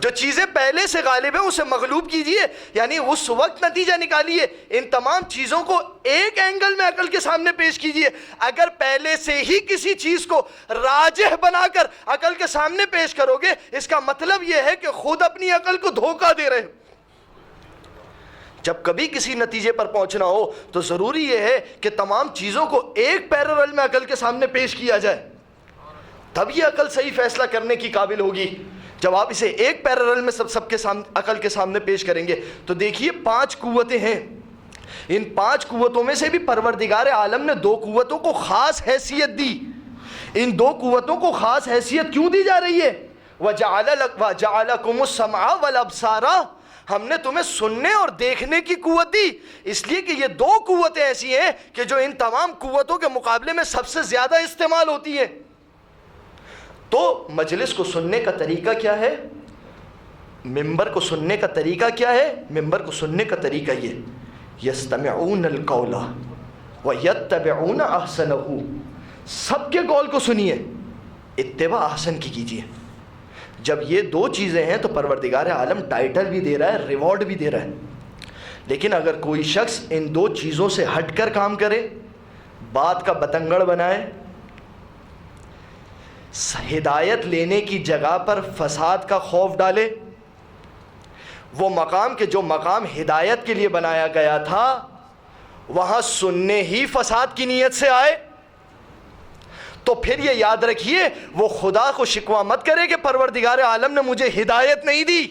جو چیزیں پہلے سے غالب ہیں اسے مغلوب کیجئے. یعنی اس وقت نتیجہ نکالیے، ان تمام چیزوں کو ایک اینگل میں عقل کے سامنے پیش کیجئے. اگر پہلے سے ہی کسی چیز کو راجح بنا کر عقل کے سامنے پیش کرو گے، اس کا مطلب یہ ہے کہ خود اپنی عقل کو دھوکہ دے رہے. جب کبھی کسی نتیجے پر پہنچنا ہو تو ضروری یہ ہے کہ تمام چیزوں کو ایک پیرالل میں عقل کے سامنے پیش کیا جائے، تب یہ عقل صحیح فیصلہ کرنے کی قابل ہوگی. جب آپ اسے ایک پیرالل میں سب کے سامنے عقل کے سامنے پیش کریں گے تو دیکھیے 5 قوتیں ہیں. ان 5 قوتوں میں سے بھی پروردگار عالم نے 2 قوتوں کو خاص حیثیت دی. ان 2 قوتوں کو خاص حیثیت کیوں دی جا رہی ہے؟ وَجَعَلَكُمُ السَّمْعَ وَالْأَبْصَارَ، ہم نے تمہیں سننے اور دیکھنے کی قوت دی، اس لیے کہ یہ دو قوتیں ایسی ہیں کہ جو ان تمام قوتوں کے مقابلے میں سب سے زیادہ استعمال ہوتی ہیں۔ تو مجلس کو سننے کا طریقہ کیا ہے؟ ممبر کو سننے کا طریقہ کیا ہے؟ ممبر کو سننے کا طریقہ یہ یستمعون القول ویتبعون احسنہ، سب کے قول کو سنیے، اتباع احسن کی کیجیے۔ جب یہ دو چیزیں ہیں تو پروردگار عالم ٹائٹل بھی دے رہا ہے، ریوارڈ بھی دے رہا ہے۔ لیکن اگر کوئی شخص ان دو چیزوں سے ہٹ کر کام کرے، بات کا بتنگڑ بنائے، ہدایت لینے کی جگہ پر فساد کا خوف ڈالے، وہ مقام کے جو مقام ہدایت کے لیے بنایا گیا تھا وہاں سننے ہی فساد کی نیت سے آئے، تو پھر یہ یاد رکھیے وہ خدا کو شکوہ مت کرے کہ پروردگار عالم نے مجھے ہدایت نہیں دی،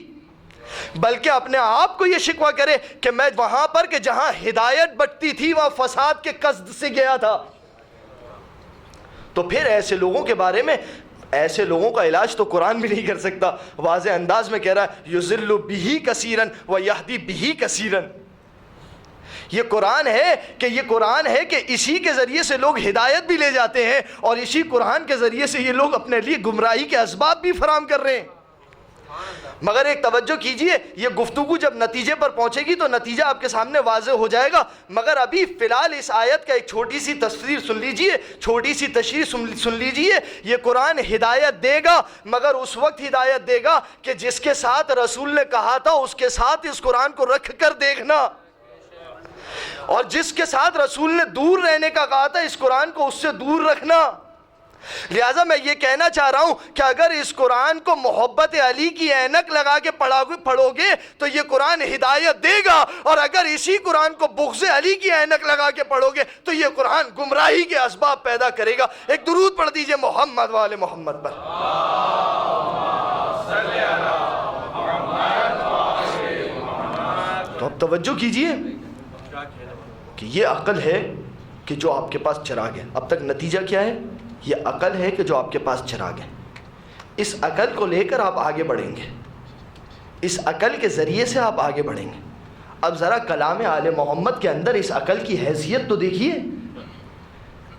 بلکہ اپنے آپ کو یہ شکوہ کرے کہ میں وہاں پر کہ جہاں ہدایت بٹتی تھی وہاں فساد کے قصد سے گیا تھا۔ تو پھر ایسے لوگوں کے بارے میں، ایسے لوگوں کا علاج تو قرآن بھی نہیں کر سکتا، واضح انداز میں کہہ رہا ہے یضل بہ کثیرا ویہدی بہ کثیرا۔ یہ قرآن ہے کہ اسی کے ذریعے سے لوگ ہدایت بھی لے جاتے ہیں، اور اسی قرآن کے ذریعے سے یہ لوگ اپنے لیے گمراہی کے اسباب بھی فراہم کر رہے ہیں۔ مگر ایک توجہ کیجئے، یہ گفتگو جب نتیجے پر پہنچے گی تو نتیجہ آپ کے سامنے واضح ہو جائے گا، مگر ابھی فی الحال اس آیت کا ایک چھوٹی سی تفسیر سن لیجئے، چھوٹی سی تشریح سن لیجئے۔ یہ قرآن ہدایت دے گا، مگر اس وقت ہدایت دے گا کہ جس کے ساتھ رسول نے کہا تھا اس کے ساتھ اس قرآن کو رکھ کر دیکھنا، اور جس کے ساتھ رسول نے دور رہنے کا کہا تھا اس قرآن کو اس سے دور رکھنا۔ لہٰذا میں یہ کہنا چاہ رہا ہوں کہ اگر اس قرآن کو محبت علی کی اینک لگا کے پڑھو گے تو یہ قرآن ہدایت دے گا، اور اگر اسی قرآن کو بغض علی کی اینک لگا کے پڑھو گے تو یہ قرآن گمراہی کے اسباب پیدا کرے گا۔ ایک درود پڑھ دیجئے محمد وآل محمد پر۔ تو اب توجہ کیجئے کہ یہ عقل ہے کہ جو آپ کے پاس چراغ ہے۔ اب تک نتیجہ کیا ہے؟ یہ عقل ہے کہ جو آپ کے پاس چراغ ہے، اس عقل کو لے کر آپ آگے بڑھیں گے، اس عقل کے ذریعے سے آپ آگے بڑھیں گے۔ اب ذرا کلام آل محمد کے اندر اس عقل کی حیثیت تو دیکھیے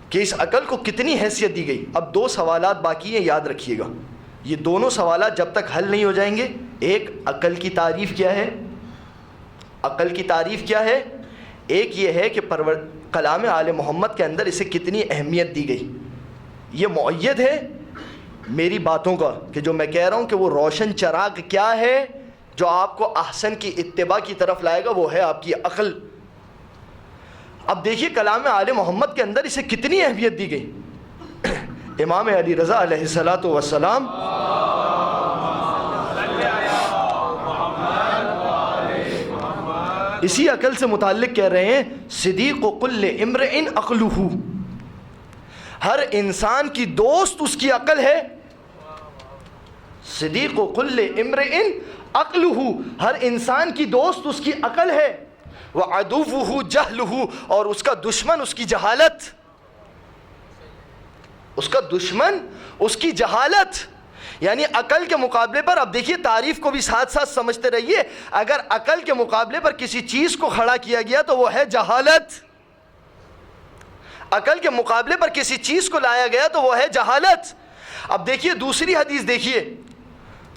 کہ اس عقل کو کتنی حیثیت دی گئی۔ اب دو سوالات باقی ہیں، یاد رکھیے گا، یہ دونوں سوالات جب تک حل نہیں ہو جائیں گے۔ ایک، عقل کی تعریف کیا ہے؟ عقل کی تعریف کیا ہے؟ ایک یہ ہے کہ کلام آل محمد کے اندر اسے کتنی اہمیت دی گئی۔ یہ مؤید ہے میری باتوں کا کہ جو میں کہہ رہا ہوں کہ وہ روشن چراغ کیا ہے جو آپ کو احسن کی اتباع کی طرف لائے گا، وہ ہے آپ کی عقل۔ اب دیکھیے کلام آل محمد کے اندر اسے کتنی اہمیت دی گئی۔ امام علی رضا علیہ الصلوۃ والسلام اسی عقل سے متعلق کہہ رہے ہیں صدیق کل امرئ عقلہ، ہر انسان کی دوست اس کی عقل ہے۔ صدیق کل امرئ عقلہ، ہر انسان کی دوست اس کی عقل ہے۔ وعدوہ جہلہ، اور اس کا دشمن اس کی جہالت، اس کا دشمن اس کی جہالت۔ یعنی عقل کے مقابلے پر، اب دیکھیے تعریف کو بھی ساتھ ساتھ سمجھتے رہیے، اگر عقل کے مقابلے پر کسی چیز کو کھڑا کیا گیا تو وہ ہے جہالت، عقل کے مقابلے پر کسی چیز کو لایا گیا تو وہ ہے جہالت۔ اب دیکھیے دوسری حدیث دیکھیے،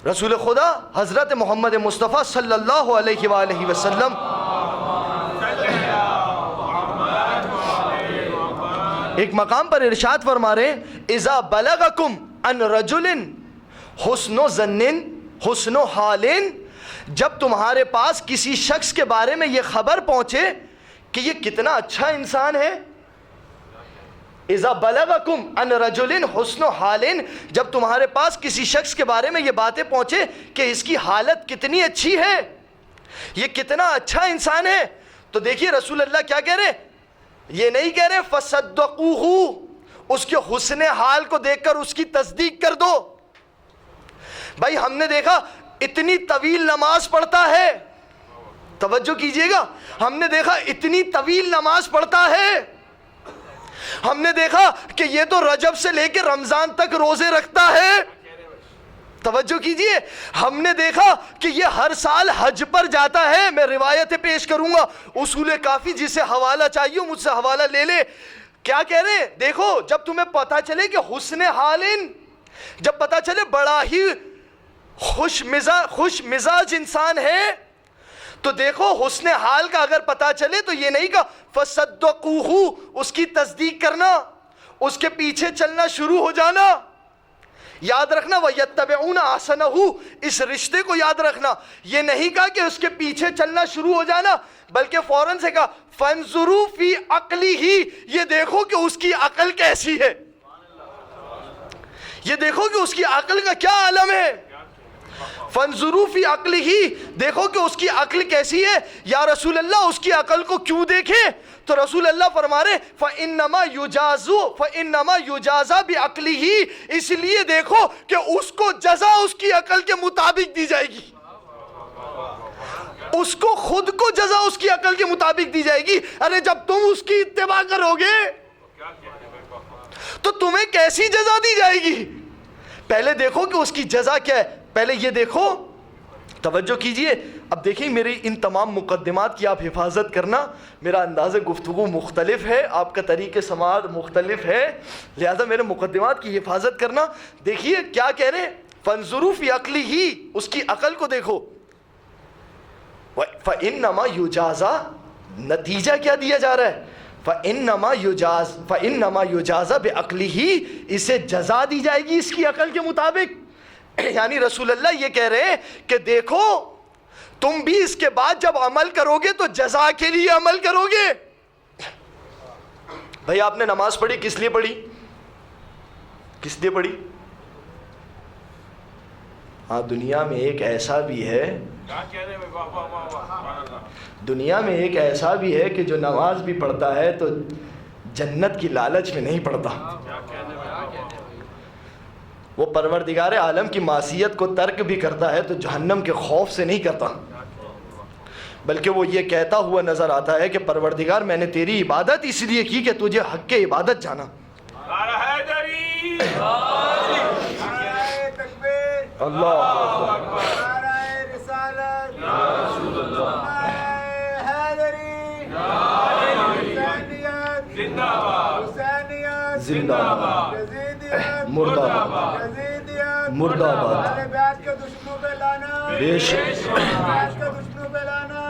رسول خدا حضرت محمد مصطفیٰ صلی اللہ علیہ وآلہ وسلم ایک مقام پر ارشاد فرما رہے ہیں اذا بلغکم عن رجل حسن ظن حسن حال، جب تمہارے پاس کسی شخص کے بارے میں یہ خبر پہنچے کہ یہ کتنا اچھا انسان ہے۔ اذا بلغکم عن رجل حسن حال، جب تمہارے پاس کسی شخص کے بارے میں یہ باتیں پہنچے کہ اس کی حالت کتنی اچھی ہے، یہ کتنا اچھا انسان ہے، تو دیکھیے رسول اللہ کیا کہہ رہے، یہ نہیں کہہ رہے فصدقوہ، اس کے حسن حال کو دیکھ کر اس کی تصدیق کر دو۔ بھائی ہم نے دیکھا اتنی طویل نماز پڑھتا ہے، توجہ کیجئے گا، ہم نے دیکھا اتنی طویل نماز پڑھتا ہے، ہم نے دیکھا کہ یہ تو رجب سے لے کے رمضان تک روزے رکھتا ہے، توجہ کیجئے، ہم نے دیکھا کہ یہ ہر سال حج پر جاتا ہے. میں روایتیں پیش کروں گا، اصول کافی جسے حوالہ چاہیے مجھ سے حوالہ لے لے. کیا کہہ رہے ہیں؟ دیکھو جب تمہیں پتا چلے کہ حسن حالن، جب پتا چلے بڑا ہی خوش مزاج انسان ہے، تو دیکھو حسن حال کا اگر پتا چلے تو یہ نہیں کہ فصدقوہ، اس کی تصدیق کرنا، اس کے پیچھے چلنا شروع ہو جانا. یاد رکھنا وَيَتَّبِعُونَ أَحْسَنَهُ، اس رشتے کو یاد رکھنا. یہ نہیں کہا کہ اس کے پیچھے چلنا شروع ہو جانا، بلکہ فوراً سے کہا فَانظُرُوا فِي عَقْلِهِ، یہ دیکھو کہ اس کی عقل کیسی ہے، یہ دیکھو کہ اس کی عقل کا کیا عالم ہے. فَانظُرُوا فِي عَقْلِهِ، دیکھو کہ اس کی عقل کیسی ہے. یا رسول اللہ اس کی عقل کو کیوں دیکھیں؟ تو رسول اللہ فرما رہے فَإِنَّمَا يُجَازَى بِعَقْلِهِ، اس لیے دیکھو کہ اس کو جزا اس کی عقل کے مطابق دی جائے گی، اس کو خود کو جزا اس کی عقل کے مطابق دی جائے گی. ارے جب تم اس کی اتباع کرو گے تو تمہیں کیسی جزا دی جائے گی؟ پہلے دیکھو کہ اس کی جزا کیا ہے، پہلے یہ دیکھو. توجہ کیجئے. اب دیکھیں میری ان تمام مقدمات کی آپ حفاظت کرنا. میرا انداز گفتگو مختلف ہے، آپ کا طریقہ سماعت مختلف ہے، لہذا میرے مقدمات کی حفاظت کرنا. دیکھیے کیا کہہ رہے ہیں، فَانظُرُوا فِي عَقْلِهِ، اس کی عقل کو دیکھو. فَإِنَّمَا يُجَازَى، نتیجہ کیا دیا جا رہا ہے، فَإِنَّمَا يُجَازَى بِعَقْلِهِ، اسے جزا دی جائے گی اس کی عقل کے مطابق. یعنی رسول اللہ یہ کہہ رہے ہیں کہ دیکھو تم بھی اس کے بعد جب عمل کرو گے تو جزا کے لیے عمل کرو گے. بھائی آپ نے نماز پڑھی کس لیے پڑھی؟ کس لیے پڑھی؟ ہاں دنیا میں ایک ایسا بھی ہے، دنیا میں ایک ایسا بھی ہے کہ جو نماز بھی پڑھتا ہے تو جنت کی لالچ میں نہیں پڑھتا. وہ پروردگار عالم کی معصیت کو ترک بھی کرتا ہے تو جہنم کے خوف سے نہیں کرتا، بلکہ وہ یہ کہتا ہوا نظر آتا ہے کہ پروردگار میں نے تیری عبادت اس لیے کی کہ تجھے حق کے عبادت جانا. اللہ زندہ باد، مردہ باد، مردہ باد، بے شک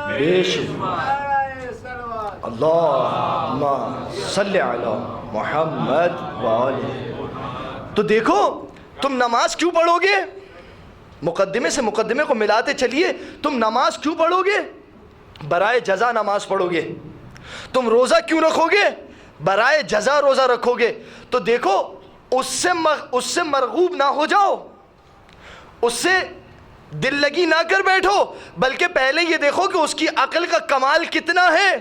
بے شک. اللہم صلی علی محمد وآلہ. تو دیکھو تم نماز کیوں پڑھو گے؟ مقدمے سے مقدمے کو ملاتے چلیے. تم نماز کیوں پڑھو گے؟ برائے جزا نماز پڑھو گے. تم روزہ کیوں رکھو گے؟ برائے جزا روزہ رکھو گے. تو دیکھو اس سے مرغوب نہ ہو جاؤ، اس سے دل لگی نہ کر بیٹھو، بلکہ پہلے یہ دیکھو کہ اس کی عقل کا کمال کتنا ہے.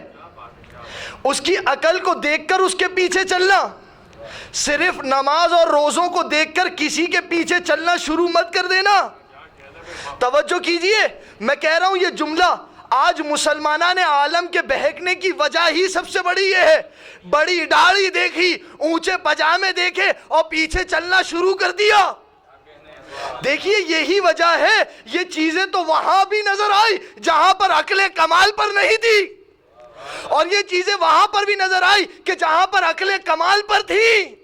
اس کی عقل کو دیکھ کر اس کے پیچھے چلنا. صرف نماز اور روزوں کو دیکھ کر کسی کے پیچھے چلنا شروع مت کر دینا. توجہ کیجئے، میں کہہ رہا ہوں یہ جملہ آج مسلمانان عالم کے بہکنے کی وجہ ہی سب سے بڑی یہ ہے. بڑی داڑھی دیکھی، اونچے پجامے دیکھے اور پیچھے چلنا شروع کر دیا. دیکھیے یہی وجہ ہے. یہ چیزیں تو وہاں بھی نظر آئی جہاں پر عقل کمال پر نہیں تھی، اور یہ چیزیں وہاں پر بھی نظر آئی کہ جہاں پر عقل کمال پر تھی.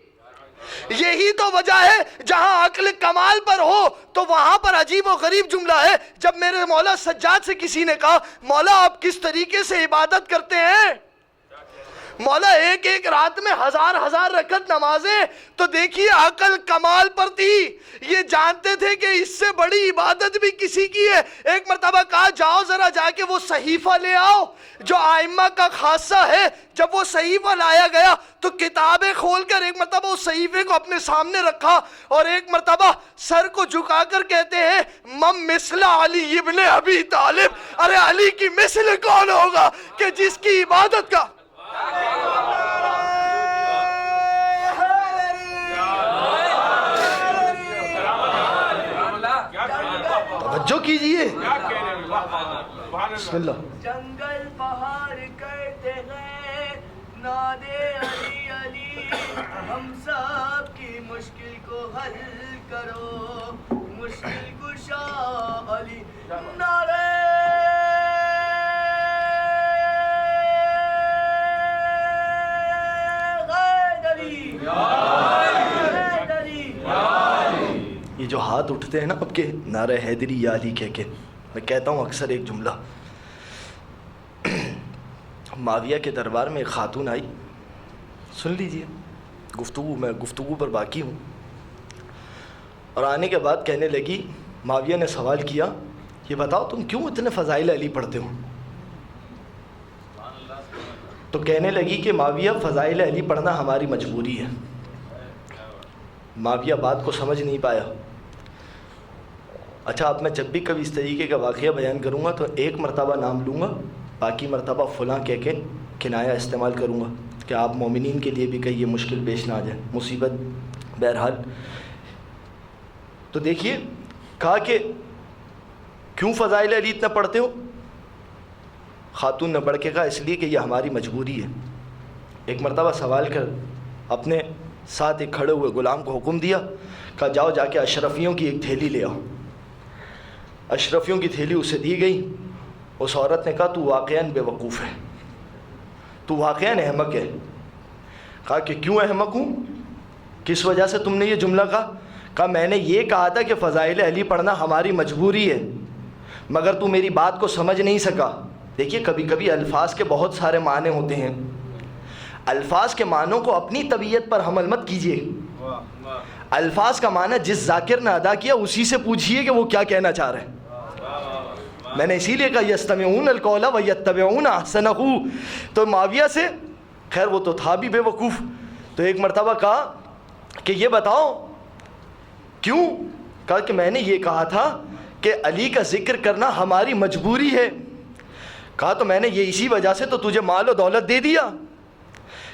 یہی تو وجہ ہے جہاں عقل کمال پر ہو تو وہاں پر عجیب و غریب جملہ ہے. جب میرے مولا سجاد سے کسی نے کہا مولا آپ کس طریقے سے عبادت کرتے ہیں؟ مولا ایک ایک رات میں ہزار ہزار رکعت نمازیں. تو دیکھیے عقل کمال پر تھی، یہ جانتے تھے کہ اس سے بڑی عبادت بھی کسی کی ہے. ایک مرتبہ کہا جاؤ ذرا جا کے وہ صحیفہ لے آؤ جو آئمہ کا خاصہ ہے. جب وہ صحیفہ لایا گیا تو کتابیں کھول کر ایک مرتبہ اس صحیفے کو اپنے سامنے رکھا اور ایک مرتبہ سر کو جھکا کر کہتے ہیں مم مثل علی ابن ابی طالب. ارے علی کی مثل کون ہوگا کہ جس کی عبادت کا توجہ کیجئے. بسم اللہ. جنگل پہاڑ کرتے ہیں نادے علی علی، ہم سب کی مشکل کو حل کرو، مشکل کشا علی، نعرے یہ جو ہاتھ اٹھتے ہیں نا اب کے نعرہ حیدری یا علی کہہ کے، میں کہتا ہوں اکثر ایک جملہ، معاویہ کے دربار میں ایک خاتون آئی، سن لیجئے میں گفتگو پر باقی ہوں، اور آنے کے بعد کہنے لگی، معاویہ نے سوال کیا، یہ بتاؤ تم کیوں اتنے فضائل علی پڑھتے ہو؟ تو کہنے لگی کہ معاویہ فضائل علی پڑھنا ہماری مجبوری ہے۔ معاویہ بات کو سمجھ نہیں پایا۔ اچھا اب میں جب بھی کبھی اس طریقے کا واقعہ بیان کروں گا تو ایک مرتبہ نام لوں گا، باقی مرتبہ فلاں کہہ کے کنایا استعمال کروں گا کہ آپ مومنین کے لیے بھی کہیں یہ مشکل پیش نہ آ جائے، مصیبت۔ بہرحال تو دیکھیے کہا کہ کیوں فضائل علی اتنا پڑھتے ہو؟ خاتون نے پڑھ کے کہا اس لیے کہ یہ ہماری مجبوری ہے۔ ایک مرتبہ سوال کر اپنے ساتھ ایک کھڑے ہوئے غلام کو حکم دیا، کہا جاؤ جا کے اشرفیوں کی ایک تھیلی لے آؤ۔ اشرفیوں کی تھیلی اسے دی گئی۔ اس عورت نے کہا تو واقعاً بے وقوف ہے، تو واقعاً احمق ہے۔ کہا کہ کیوں احمق ہوں؟ کس وجہ سے تم نے یہ جملہ کہا؟ کہا میں نے یہ کہا تھا کہ فضائل علی پڑھنا ہماری مجبوری ہے، مگر تو میری بات کو سمجھ نہیں سکا۔ دیکھیے کبھی کبھی الفاظ کے بہت سارے معنی ہوتے ہیں، الفاظ کے معنوں کو اپنی طبیعت پر حمل مت کیجیے۔ الفاظ کا معنی جس ذاکر نے ادا کیا اسی سے پوچھئے کہ وہ کیا کہنا چاہ رہے ہیں۔ میں نے اسی لیے کہا یستمعون القول ویتبعون احسنہ۔ تو معاویہ سے، خیر وہ تو تھا بھی بے وقوف، تو ایک مرتبہ کہا کہ یہ بتاؤ کیوں؟ کہا کہ میں نے یہ کہا تھا کہ علی کا ذکر کرنا ہماری مجبوری ہے۔ کہا تو میں نے یہ اسی وجہ سے تو تجھے مال و دولت دے دیا۔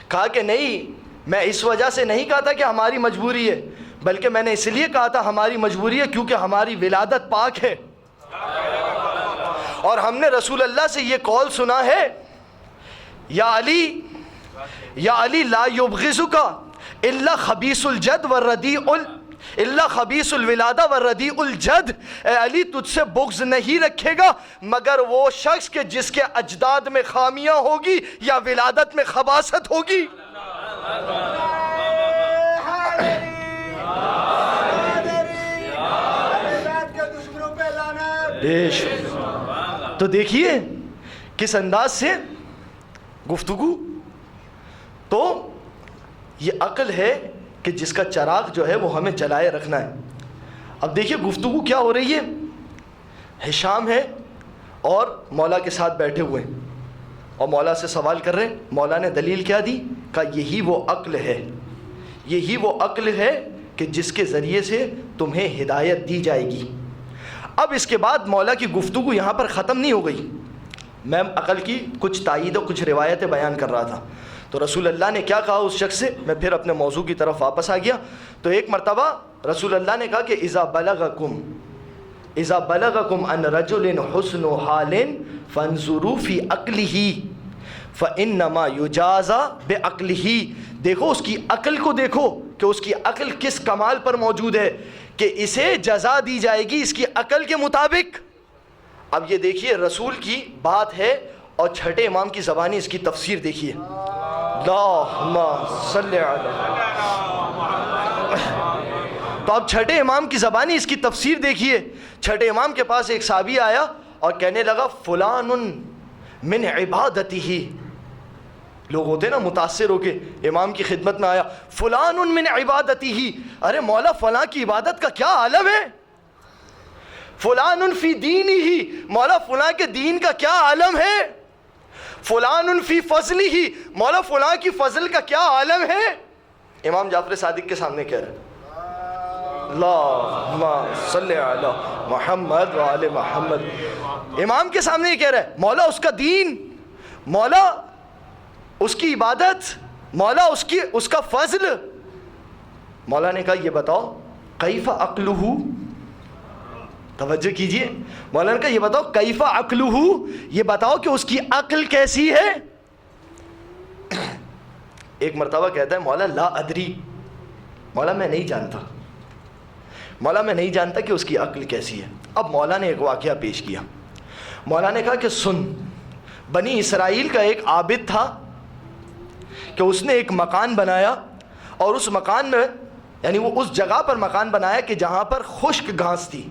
کہا کہ نہیں، میں اس وجہ سے نہیں کہا تھا کہ ہماری مجبوری ہے، بلکہ میں نے اس لیے کہا تھا ہماری مجبوری ہے کیونکہ ہماری ولادت پاک ہے، اور ہم نے رسول اللہ سے یہ قول سنا ہے، یا علی لا یبغضک الا خبیث الجد والردیء الا خبیث الولادہ والردیء الجد۔ اے علی تجھ سے بغض نہیں رکھے گا مگر وہ شخص کے جس کے اجداد میں خامیاں ہوگی یا ولادت میں خباثت ہوگی۔ تو دیکھیے کس انداز سے گفتگو۔ تو یہ عقل ہے کہ جس کا چراغ جو ہے وہ ہمیں جلائے رکھنا ہے۔ اب دیکھیے گفتگو کیا ہو رہی ہے، ہشام ہے اور مولا کے ساتھ بیٹھے ہوئے ہیں اور مولا سے سوال کر رہے ہیں۔ مولا نے دلیل کیا دی؟ کہا یہی وہ عقل ہے، یہی وہ عقل ہے کہ جس کے ذریعے سے تمہیں ہدایت دی جائے گی۔ اب اس کے بعد مولا کی گفتگو یہاں پر ختم نہیں ہو گئی، میں عقل کی کچھ تائید و کچھ روایتیں بیان کر رہا تھا۔ تو رسول اللہ نے کیا کہا اس شخص سے؟ میں پھر اپنے موضوع کی طرف واپس آ گیا۔ تو ایک مرتبہ رسول اللہ نے کہا کہ اذا بلغکم ان رجل حسن حال فانظروا فی عقلہ فانما یجازى بعقلہ۔ دیکھو اس کی عقل کو، دیکھو کہ اس کی عقل کس کمال پر موجود ہے کہ اسے جزا دی جائے گی اس کی عقل کے مطابق۔ اب یہ دیکھیے رسول کی بات ہے اور چھٹے امام کی زبانی اس کی تفسیر دیکھیے۔ اللہم صلی علی۔ تو اب چھٹے امام کی زبانی اس کی تفسیر دیکھیے۔ چھٹے امام کے پاس ایک صحابی آیا اور کہنے لگا فلان من عبادتہ۔ لوگ ہوتے ہیں نا متاثر ہو کے امام کی خدمت میں آیا، فلان من عبادتہ، ارے مولا فلاں کی عبادت کا کیا عالم ہے؟ فلان فی دینہ، مولا فلاں کے دین کا کیا عالم ہے؟ فلان فی فضلہ، مولا فلاں کی فضل کا کیا عالم ہے؟ امام جعفر صادق کے سامنے کہہ رہے ہیں اللہم صلی علی محمد وآل محمد۔ امام کے سامنے یہ کہہ رہا ہے مولا اس کا دین، مولا اس کی عبادت، مولا اس کا فضل۔ مولا نے کہا یہ بتاؤ کیف عقلہ، توجہ کیجئے، مولا نے کہا یہ بتاؤ کیف عقلہ، یہ بتاؤ کہ اس کی عقل کیسی ہے۔ ایک مرتبہ کہتا ہے مولا لا ادری، مولا میں نہیں جانتا، مولا میں نہیں جانتا کہ اس کی عقل کیسی ہے۔ اب مولا نے ایک واقعہ پیش کیا، مولا نے کہا کہ سن، بنی اسرائیل کا ایک عابد تھا کہ اس نے ایک مکان بنایا، اور اس مکان میں یعنی وہ اس جگہ پر مکان بنایا کہ جہاں پر خشک گھاس تھی،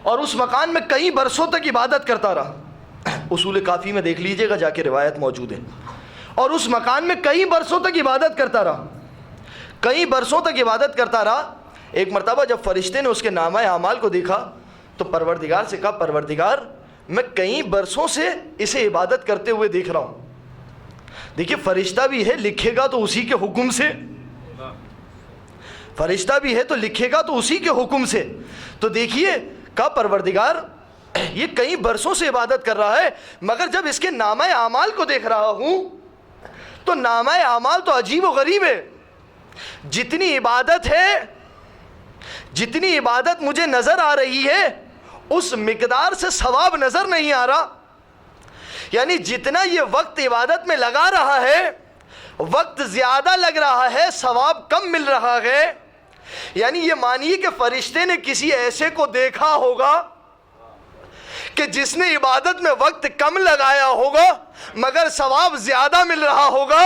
اور اس مکان میں کئی برسوں تک عبادت کرتا رہا۔ اصول کافی میں دیکھ لیجئے گا جا کے، روایت موجود ہے۔ اور اس مکان میں کئی برسوں تک عبادت کرتا رہا، کئی برسوں تک عبادت کرتا رہا۔ ایک مرتبہ جب فرشتے نے اس کے نامہ اعمال کو دیکھا تو پروردگار سے کہا پروردگار میں کئی برسوں سے اسے عبادت کرتے ہوئے دیکھ رہا ہوں۔ دیکھیے فرشتہ بھی ہے، لکھے گا تو اسی کے حکم سے، فرشتہ بھی ہے تو لکھے گا تو اسی کے حکم سے۔ تو دیکھیے کہا پروردگار یہ کئی برسوں سے عبادت کر رہا ہے، مگر جب اس کے نامہ اعمال کو دیکھ رہا ہوں تو نامہ اعمال تو عجیب و غریب ہے۔ جتنی عبادت ہے، جتنی عبادت مجھے نظر آ رہی ہے اس مقدار سے ثواب نظر نہیں آ رہا۔ یعنی جتنا یہ وقت عبادت میں لگا رہا ہے وقت زیادہ لگ رہا ہے، ثواب کم مل رہا ہے۔ یعنی یہ مانیے کہ فرشتے نے کسی ایسے کو دیکھا ہوگا کہ جس نے عبادت میں وقت کم لگایا ہوگا مگر ثواب زیادہ مل رہا ہوگا۔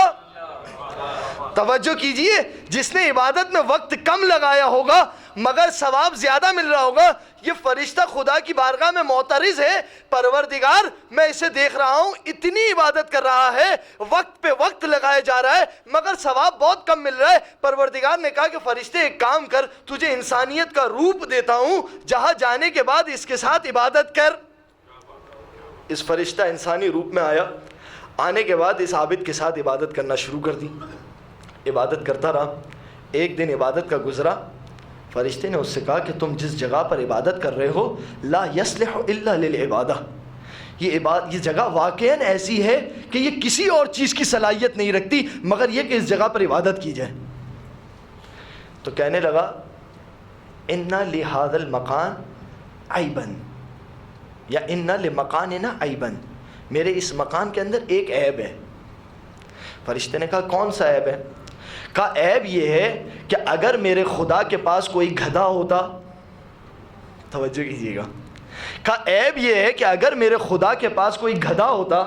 توجہ کیجئے، جس نے عبادت میں وقت کم لگایا ہوگا مگر ثواب زیادہ مل رہا ہوگا۔ یہ فرشتہ خدا کی بارگاہ میں معترض ہے، پروردگار میں اسے دیکھ رہا ہوں اتنی عبادت کر رہا ہے، وقت پہ وقت لگایا جا رہا ہے مگر ثواب بہت کم مل رہا ہے۔ پروردگار نے کہا کہ فرشتے ایک کام کر، تجھے انسانیت کا روپ دیتا ہوں، جہاں جانے کے بعد اس کے ساتھ عبادت کر۔ اس فرشتہ انسانی روپ میں آیا، آنے کے بعد اس عابد کے ساتھ عبادت کرنا شروع کر دی، عبادت کرتا رہا۔ ایک دن عبادت کا گزرا، فرشتے نے اس سے کہا کہ تم جس جگہ پر عبادت کر رہے ہو لا یصلح الا للعبادہ، یہ جگہ واقعاً ایسی ہے کہ یہ کسی اور چیز کی صلاحیت نہیں رکھتی مگر یہ کہ اس جگہ پر عبادت کی جائے۔ تو کہنے لگا ان لہذا المکان عیبا، یا ان لمکاننا عیبا، میرے اس مکان کے اندر ایک عیب ہے۔ فرشتے نے کہا کون سا عیب ہے؟ کہا عیب یہ ہے کہ اگر میرے خدا کے پاس کوئی گدھا ہوتا، توجہ کیجیے گا، کہا عیب یہ ہے کہ اگر میرے خدا کے پاس کوئی گدھا ہوتا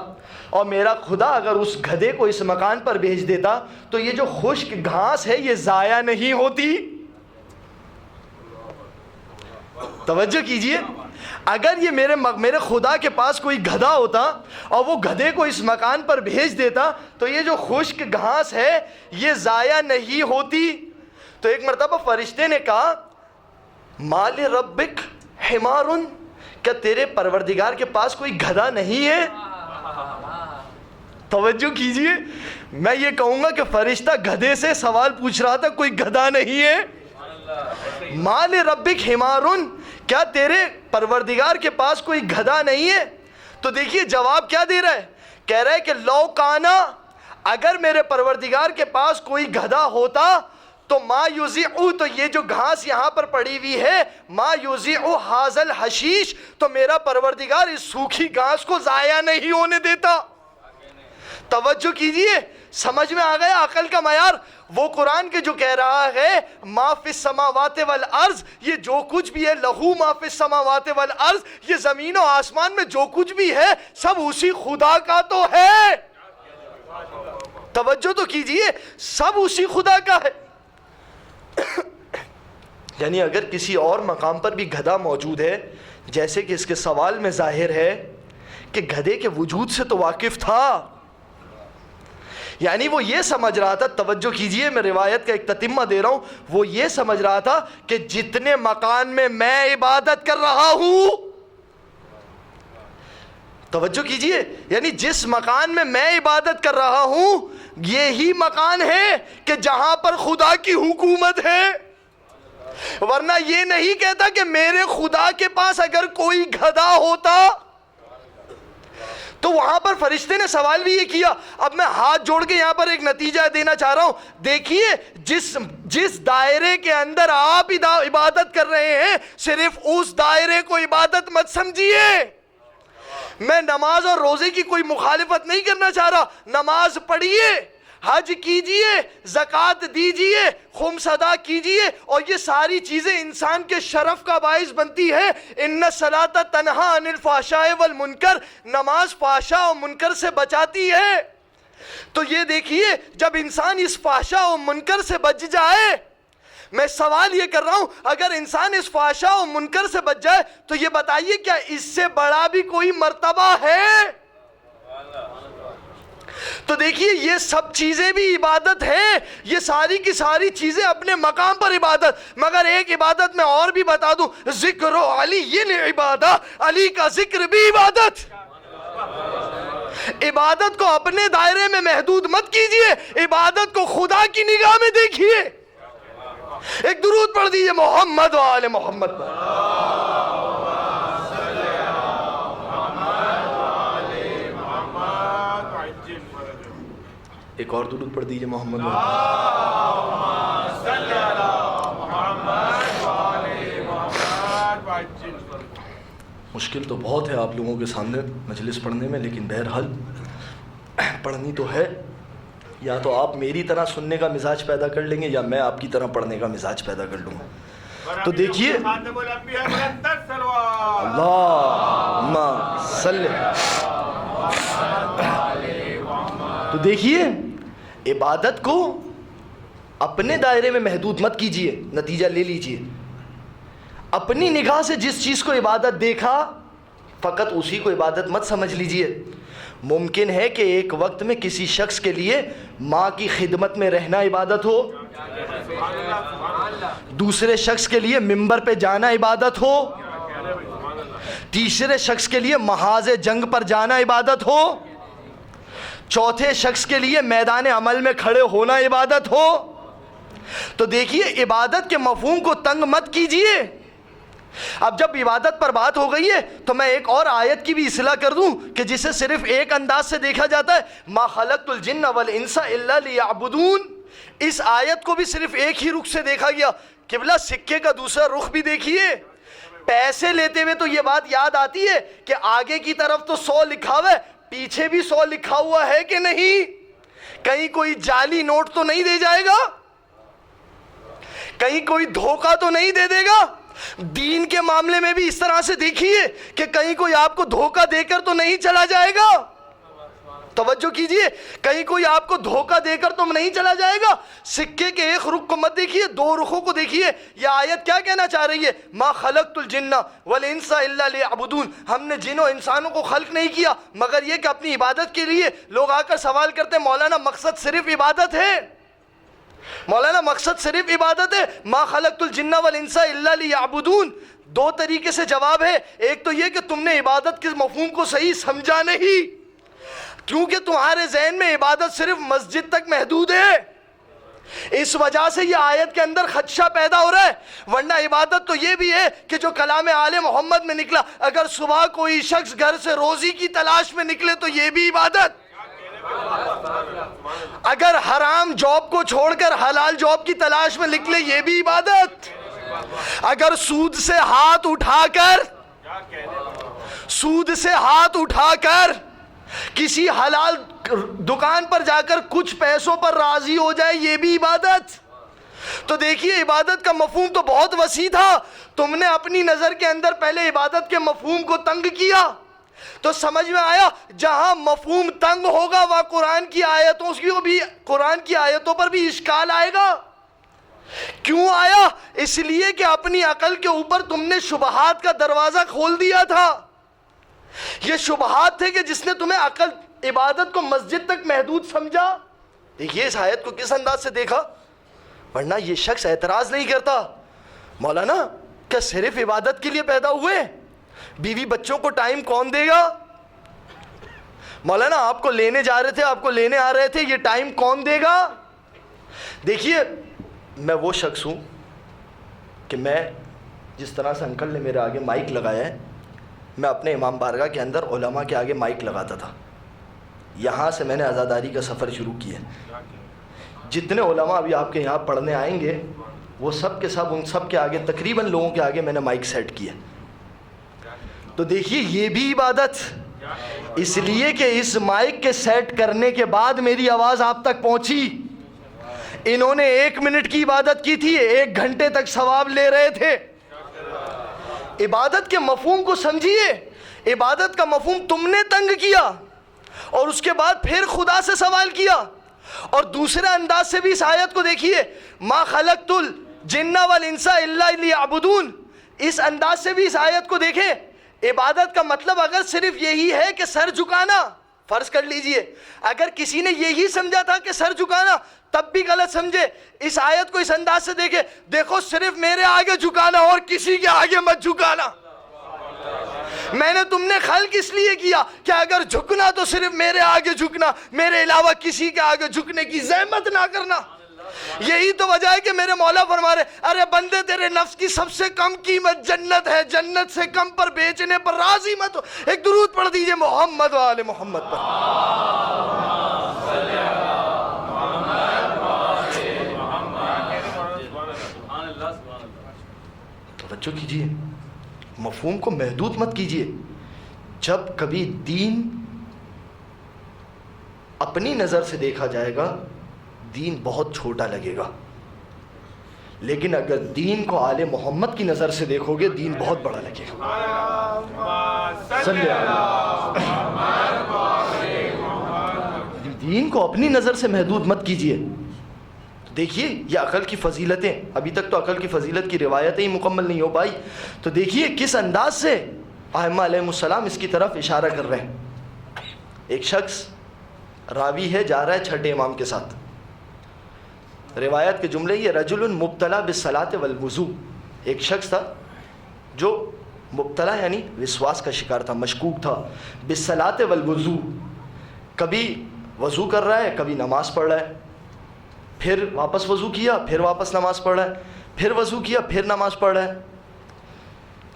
اور میرا خدا اگر اس گدھے کو اس مکان پر بھیج دیتا تو یہ جو خشک گھاس ہے یہ ضائع نہیں ہوتی۔ توجہ کیجئے، اگر یہ میرے خدا کے پاس کوئی گدھا ہوتا اور وہ گدھے کو اس مکان پر بھیج دیتا تو یہ جو خشک گھاس ہے یہ ضائع نہیں ہوتی۔ تو ایک مرتبہ فرشتے نے کہا مال ربک حمار، کیا تیرے پروردگار کے پاس کوئی گدھا نہیں ہے؟ توجہ کیجئے، میں یہ کہوں گا کہ فرشتہ گدھے سے سوال پوچھ رہا تھا، کوئی گدھا نہیں ہے۔ مال ربک حمار، کیا تیرے پروردگار کے پاس کوئی گدھا نہیں ہے؟ تو دیکھیے جواب کیا دے رہا ہے، کہہ رہا ہے کہ لو کانا، اگر میرے پروردگار کے پاس کوئی گدھا ہوتا تو ما یوزعو، تو یہ جو گھاس یہاں پر پڑی ہوئی ہے، ما یوزعو حاضل حشیش، تو میرا پروردگار اس سوکھی گھاس کو ضائع نہیں ہونے دیتا۔ توجہ کیجئے، سمجھ میں آ گیا عقل کا معیار؟ وہ قرآن کے جو کہہ رہا ہے ما فی السماوات والارض، یہ جو کچھ بھی ہے لہو ما فی السماوات والارض، یہ زمین و آسمان میں جو کچھ بھی ہے سب اسی خدا کا تو ہے۔ توجہ تو کیجئے، سب اسی خدا کا ہے۔ یعنی اگر کسی اور مقام پر بھی گدھا موجود ہے، جیسے کہ اس کے سوال میں ظاہر ہے کہ گدھے کے وجود سے تو واقف تھا، یعنی وہ یہ سمجھ رہا تھا، توجہ کیجئے میں روایت کا ایک تتمہ دے رہا ہوں، وہ یہ سمجھ رہا تھا کہ جتنے مکان میں میں عبادت کر رہا ہوں، توجہ کیجئے، یعنی جس مکان میں میں عبادت کر رہا ہوں یہی مکان ہے کہ جہاں پر خدا کی حکومت ہے، ورنہ یہ نہیں کہتا کہ میرے خدا کے پاس اگر کوئی گدھا ہوتا۔ تو وہاں پر فرشتے نے سوال بھی یہ کیا۔ اب میں ہاتھ جوڑ کے یہاں پر ایک نتیجہ دینا چاہ رہا ہوں، دیکھیے جس دائرے کے اندر آپ عبادت کر رہے ہیں صرف اس دائرے کو عبادت مت سمجھیے۔ میں نماز اور روزے کی کوئی مخالفت نہیں کرنا چاہ رہا، نماز پڑھیے، حج کیجئے، زکوٰۃ دیجئے، خمس ادا کیجئے، اور یہ ساری چیزیں انسان کے شرف کا باعث بنتی ہے۔ ان الصلاۃ تنہی عن الفحشاء والمنکر، نماز فحشاء و منکر سے بچاتی ہے۔ تو یہ دیکھیے جب انسان اس فحشاء و منکر سے بچ جائے، میں سوال یہ کر رہا ہوں اگر انسان اس فحشاء و منکر سے بچ جائے تو یہ بتائیے کیا اس سے بڑا بھی کوئی مرتبہ ہے؟ تو دیکھیے یہ سب چیزیں بھی عبادت ہیں، یہ ساری کی ساری چیزیں اپنے مقام پر عبادت۔ مگر ایک عبادت میں اور بھی بتا دوں، ذکر علی عبادہ، علی کا ذکر بھی عبادت۔ عبادت کو اپنے دائرے میں محدود مت کیجئے، عبادت کو خدا کی نگاہ میں دیکھیے۔ ایک درود پڑھ دیجئے محمد و آل محمد پر۔ ایک اور درود پڑھ دیجئے محمد و مشکل تو بہت ہے آپ لوگوں کے سامنے مجلس پڑھنے میں، لیکن بہرحال پڑھنی تو ہے۔ یا تو آپ میری طرح سننے کا مزاج پیدا کر لیں گے یا میں آپ کی طرح پڑھنے کا مزاج پیدا کر لوں گا۔ تو دیکھیے اللہم صلی، تو دیکھیے عبادت کو اپنے دائرے میں محدود مت کیجئے۔ نتیجہ لے لیجئے، اپنی نگاہ سے جس چیز کو عبادت دیکھا فقط اسی کو عبادت مت سمجھ لیجئے۔ ممکن ہے کہ ایک وقت میں کسی شخص کے لیے ماں کی خدمت میں رہنا عبادت ہو، دوسرے شخص کے لیے ممبر پہ جانا عبادت ہو، تیسرے شخص کے لیے محاذ جنگ پر جانا عبادت ہو، چوتھے شخص کے لیے میدان عمل میں کھڑے ہونا عبادت ہو۔ تو دیکھیے عبادت کے مفہوم کو تنگ مت کیجئے۔ اب جب عبادت پر بات ہو گئی ہے تو میں ایک اور آیت کی بھی اصلاح کر دوں کہ جسے صرف ایک انداز سے دیکھا جاتا ہے، ما خلقت الجن والانس الا لیعبدون۔ اس آیت کو بھی صرف ایک ہی رخ سے دیکھا گیا۔ قبلہ سکے کا دوسرا رخ بھی دیکھیے۔ پیسے لیتے ہوئے تو یہ بات یاد آتی ہے کہ آگے کی طرف تو 100 لکھا ہوا ہے، پیچھے بھی 100 لکھا ہوا ہے کہ نہیں؟ کہیں کوئی جعلی نوٹ تو نہیں دے جائے گا؟ کہیں کوئی دھوکہ تو نہیں دے دے گا؟ دین کے معاملے میں بھی اس طرح سے دیکھیے کہ کہیں کوئی آپ کو دھوکہ دے کر تو نہیں چلا جائے گا۔ توجہ کیجئے، کہیں کوئی آپ کو دھوکہ دے کر تو نہیں چلا جائے گا۔ سکے کے ایک رخ کو مت دیکھیے، دو رخوں کو دیکھیے۔ یہ آیت کیا کہنا چاہ رہی ہے؟ ما خلقت الجن والانس الا لیعبدون۔ ہم نے جن و انسانوں کو خلق نہیں کیا مگر یہ کہ اپنی عبادت کے لیے۔ لوگ آ کر سوال کرتے ہیں مولانا مقصد صرف عبادت ہے؟ مولانا مقصد صرف عبادت ہے؟ ما خلقت الجن والانس الا لیعبدون۔ دو طریقے سے جواب ہے۔ ایک تو یہ کہ تم نے عبادت کے مفہوم کو صحیح سمجھا نہیں، کیونکہ تمہارے ذہن میں عبادت صرف مسجد تک محدود ہے، اس وجہ سے یہ آیت کے اندر خدشہ پیدا ہو رہا ہے۔ ورنہ عبادت تو یہ بھی ہے کہ جو کلام آل محمد میں نکلا، اگر صبح کوئی شخص گھر سے روزی کی تلاش میں نکلے تو یہ بھی عبادت۔ اگر حرام جاب کو چھوڑ کر حلال جاب کی تلاش میں نکلے یہ بھی عبادت۔ اگر سود سے ہاتھ اٹھا کر کسی حلال دکان پر جا کر کچھ پیسوں پر راضی ہو جائے یہ بھی عبادت۔ تو دیکھیے عبادت کا مفہوم تو بہت وسیع تھا، تم نے اپنی نظر کے اندر پہلے عبادت کے مفہوم کو تنگ کیا تو سمجھ میں آیا جہاں مفہوم تنگ ہوگا وہاں قرآن کی آیتوں پر بھی اشکال آئے گا۔ کیوں آیا؟ اس لیے کہ اپنی عقل کے اوپر تم نے شبہات کا دروازہ کھول دیا تھا۔ یہ شبہات تھے کہ جس نے تمہیں عبادت کو مسجد تک محدود سمجھا۔ دیکھیے اس آیت کو کس انداز سے دیکھا، ورنہ یہ شخص اعتراض نہیں کرتا مولانا کیا صرف عبادت کے لیے پیدا ہوئے؟ بیوی بچوں کو ٹائم کون دے گا؟ مولانا آپ کو لینے جا رہے تھے، آپ کو لینے آ رہے تھے، یہ ٹائم کون دے گا؟ دیکھیے میں وہ شخص ہوں کہ میں جس طرح سے انکل نے میرے آگے مائک لگایا ہے، میں اپنے امام بارگاہ کے اندر علماء کے آگے مائک لگاتا تھا۔ یہاں سے میں نے عزاداری کا سفر شروع کیا۔ جتنے علماء ابھی آپ کے یہاں پڑھنے آئیں گے وہ سب کے سب ان سب کے آگے تقریباً لوگوں کے آگے میں نے مائک سیٹ کیا۔ تو دیکھیے یہ بھی عبادت۔ اس لیے کہ اس مائک کے سیٹ کرنے کے بعد میری آواز آپ تک پہنچی. انہوں نے 1 منٹ کی عبادت کی تھی, 1 گھنٹے تک ثواب لے رہے تھے. عبادت کے مفہوم کو سمجھیے. عبادت کا مفہوم تم نے تنگ کیا اور اس کے بعد پھر خدا سے سوال کیا. اور دوسرے انداز سے بھی اس آیت کو دیکھیے, ما خلقت الجن والانس الا لیعبدون. اس انداز سے بھی اس آیت کو دیکھیں. عبادت کا مطلب اگر صرف یہی ہے کہ سر جھکانا, فرض کر لیجئے اگر کسی نے یہی سمجھا تھا کہ سر جھکانا, تب بھی غلط سمجھے. اس آیت کو اس انداز سے دیکھے, دیکھو صرف میرے آگے جھکانا اور کسی کے آگے مت جھکانا. میں نے تم نے خلق اس لیے کیا کہ اگر جھکنا تو صرف میرے آگے جھکنا, میرے علاوہ کسی کے آگے جھکنے کی زحمت نہ کرنا. یہی تو وجہ ہے کہ میرے مولا فرما رہے, ارے بندے تیرے نفس کی سب سے کم قیمت جنت ہے, جنت سے کم پر بیچنے پر راضی مت ہو. ایک درود پڑھ دیجئے محمد و آل محمد پر. توجہ کیجئے, مفہوم کو محدود مت کیجئے. جب کبھی دین اپنی نظر سے دیکھا جائے گا دین بہت چھوٹا لگے گا, لیکن اگر دین کو آل محمد کی نظر سے دیکھو گے دین بہت بڑا لگے گا. دین کو اپنی نظر سے محدود مت کیجئے. دیکھیے یہ عقل کی فضیلتیں, ابھی تک تو عقل کی فضیلت کی روایتیں ہی مکمل نہیں ہو پائی, تو دیکھیے کس انداز سے ائمہ علیہ السلام اس کی طرف اشارہ کر رہے ہیں. ایک شخص راوی ہے, جا رہا ہے چھٹے امام کے ساتھ. روایت کے جملے یہ, رجل مبتلا بالصلاۃ والوضوء. ایک شخص تھا جو مبتلا یعنی وسواس کا شکار تھا, مشکوک تھا. بالصلاۃ والوضوء, کبھی وضو کر رہا ہے کبھی نماز پڑھ رہا ہے, پھر واپس وضو کیا پھر واپس نماز پڑھ رہا ہے, پھر وضو کیا پھر نماز پڑھ رہا ہے.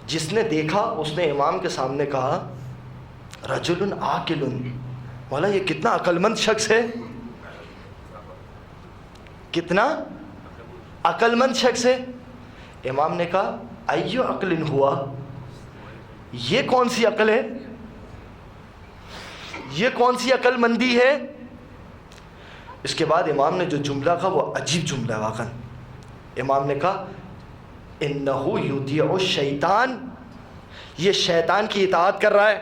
جس نے دیکھا اس نے امام کے سامنے کہا, رجل عاقل, مولا یہ کتنا عقل مند شخص ہے, کتنا عقل مند شخص ہے. امام نے کہا ایو عقل ہوا, یہ کون سی عقل ہے, یہ کون سی عقل مندی ہے. اس کے بعد امام نے جو جملہ کہا وہ عجیب جملہ ہے واقعا. امام نے کہا انہ یطیع الشیطان, یہ شیطان کی اطاعت کر رہا ہے.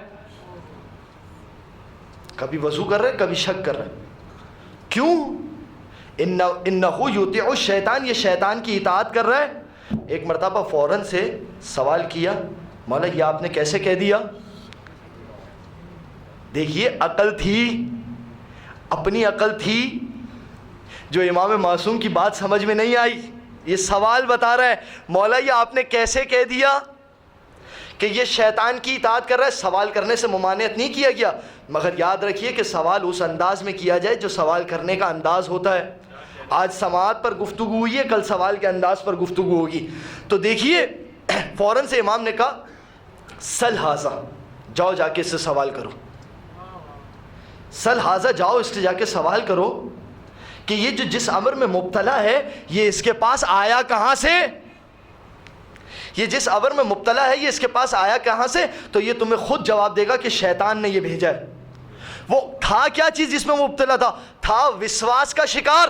کبھی وضو کر رہا ہے کبھی شک کر رہا ہے. کیوں؟ انہ یطیع الشیطان, یہ شیطان کی اطاعت کر رہا ہے. ایک مرتبہ فوراً سے سوال کیا, مولا یہ آپ نے کیسے کہہ دیا. دیکھیے عقل تھی, اپنی عقل تھی, جو امام معصوم کی بات سمجھ میں نہیں آئی. یہ سوال بتا رہا ہے, مولا یہ آپ نے کیسے کہہ دیا کہ یہ شیطان کی اطاعت کر رہا ہے. سوال کرنے سے ممانعت نہیں کیا گیا, مگر یاد رکھیے کہ سوال اس انداز میں کیا جائے جو سوال کرنے کا انداز ہوتا ہے. آج سماعت پر گفتگو ہوئی ہے, کل سوال کے انداز پر گفتگو ہوگی. تو دیکھیے فوراً سے امام نے کہا سل ھذا, جاؤ جا کے اس سے سوال کرو. سل ھذا, جاؤ اس سے جا کے سوال کرو کہ یہ جو جس امر میں مبتلا ہے یہ اس کے پاس آیا کہاں سے. یہ جس امر میں مبتلا ہے یہ اس کے پاس آیا کہاں سے. تو یہ تمہیں خود جواب دے گا کہ شیطان نے یہ بھیجا ہے. وہ تھا کیا چیز جس میں مبتلا تھا وسواس کا شکار.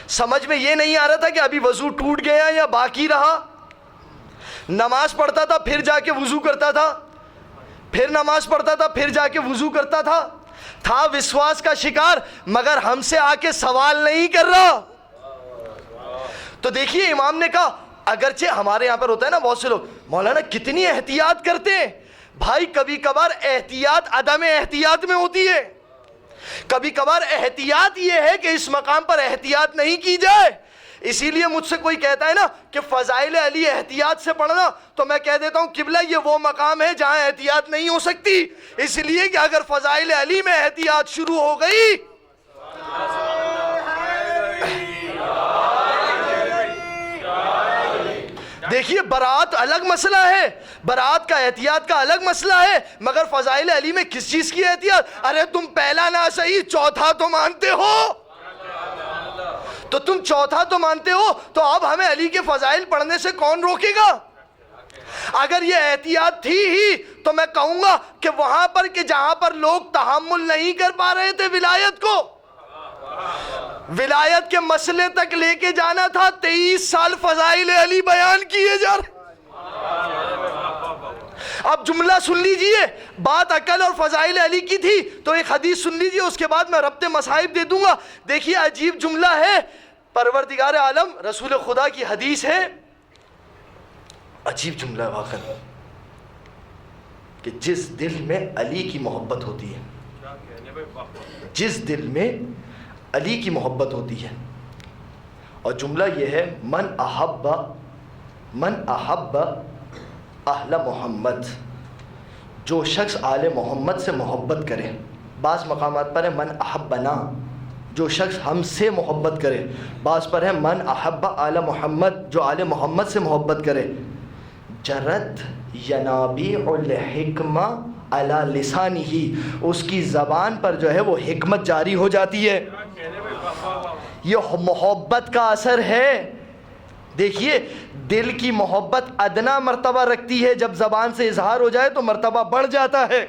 سمجھ میں یہ نہیں آ رہا تھا کہ ابھی وضو ٹوٹ گیا یا باقی رہا. نماز پڑھتا تھا پھر جا کے وضو کرتا تھا, پھر نماز پڑھتا تھا پھر جا کے وضو کرتا تھا. تھا وسواس کا شکار, مگر ہم سے آ کے سوال نہیں کر رہا. تو دیکھیے امام نے کہا, اگرچہ ہمارے یہاں پر ہوتا ہے نا بہت سے لوگ, مولانا کتنی احتیاط کرتے ہیں. بھائی کبھی کبھار احتیاط عدم احتیاط میں ہوتی ہے. کبھی کبھار احتیاط یہ ہے کہ اس مقام پر احتیاط نہیں کی جائے. اسی لیے مجھ سے کوئی کہتا ہے نا کہ فضائل علی احتیاط سے پڑھنا, تو میں کہہ دیتا ہوں قبلہ یہ وہ مقام ہے جہاں احتیاط نہیں ہو سکتی. اس لیے کہ اگر فضائل علی میں احتیاط شروع ہو گئی دیکھیے برات الگ مسئلہ ہے, برات کا احتیاط کا الگ مسئلہ ہے, مگر فضائل علی میں کس چیز کی احتیاط. ارے تم پہلا نہ صحیح چوتھا تو مانتے ہو, تو تم چوتھا تو مانتے ہو, تو اب ہمیں علی کے فضائل پڑھنے سے کون روکے گا. اگر یہ احتیاط تھی ہی تو میں کہوں گا کہ وہاں پر کہ جہاں پر لوگ تحمل نہیں کر پا رہے تھے ولایت کو، ولایت کے مسئلے تک لے کے جانا تھا، 23 سال فضائل علی بیان کیے جا رہے۔ اب جملہ سن لیجئے، بات عقل اور فضائل علی کی تھی تو ایک حدیث سن لیجئے، اس کے بعد میں ربط مصائب دے دوں گا۔ دیکھیے عجیب جملہ ہے، پروردگار عالم رسول خدا کی حدیث ہے، عجیب جملہ ہے واقعا، کہ جس دل میں علی کی محبت ہوتی ہے، جس دل میں علی کی محبت ہوتی ہے، اور جملہ یہ ہے من احب اہل محمد، جو شخص آل محمد سے محبت کرے، بعض مقامات پر ہے من احبنا، جو شخص ہم سے محبت کرے، بعض پر ہے من احب آل محمد، جو آل محمد سے محبت کرے، جرت ینابیع الحکمہ علی لسانہ، اس کی زبان پر جو ہے وہ حکمت جاری ہو جاتی ہے۔ یہ محبت کا اثر ہے۔ دیکھیے دل کی محبت ادنا مرتبہ رکھتی ہے، جب زبان سے اظہار ہو جائے تو مرتبہ بڑھ جاتا ہے۔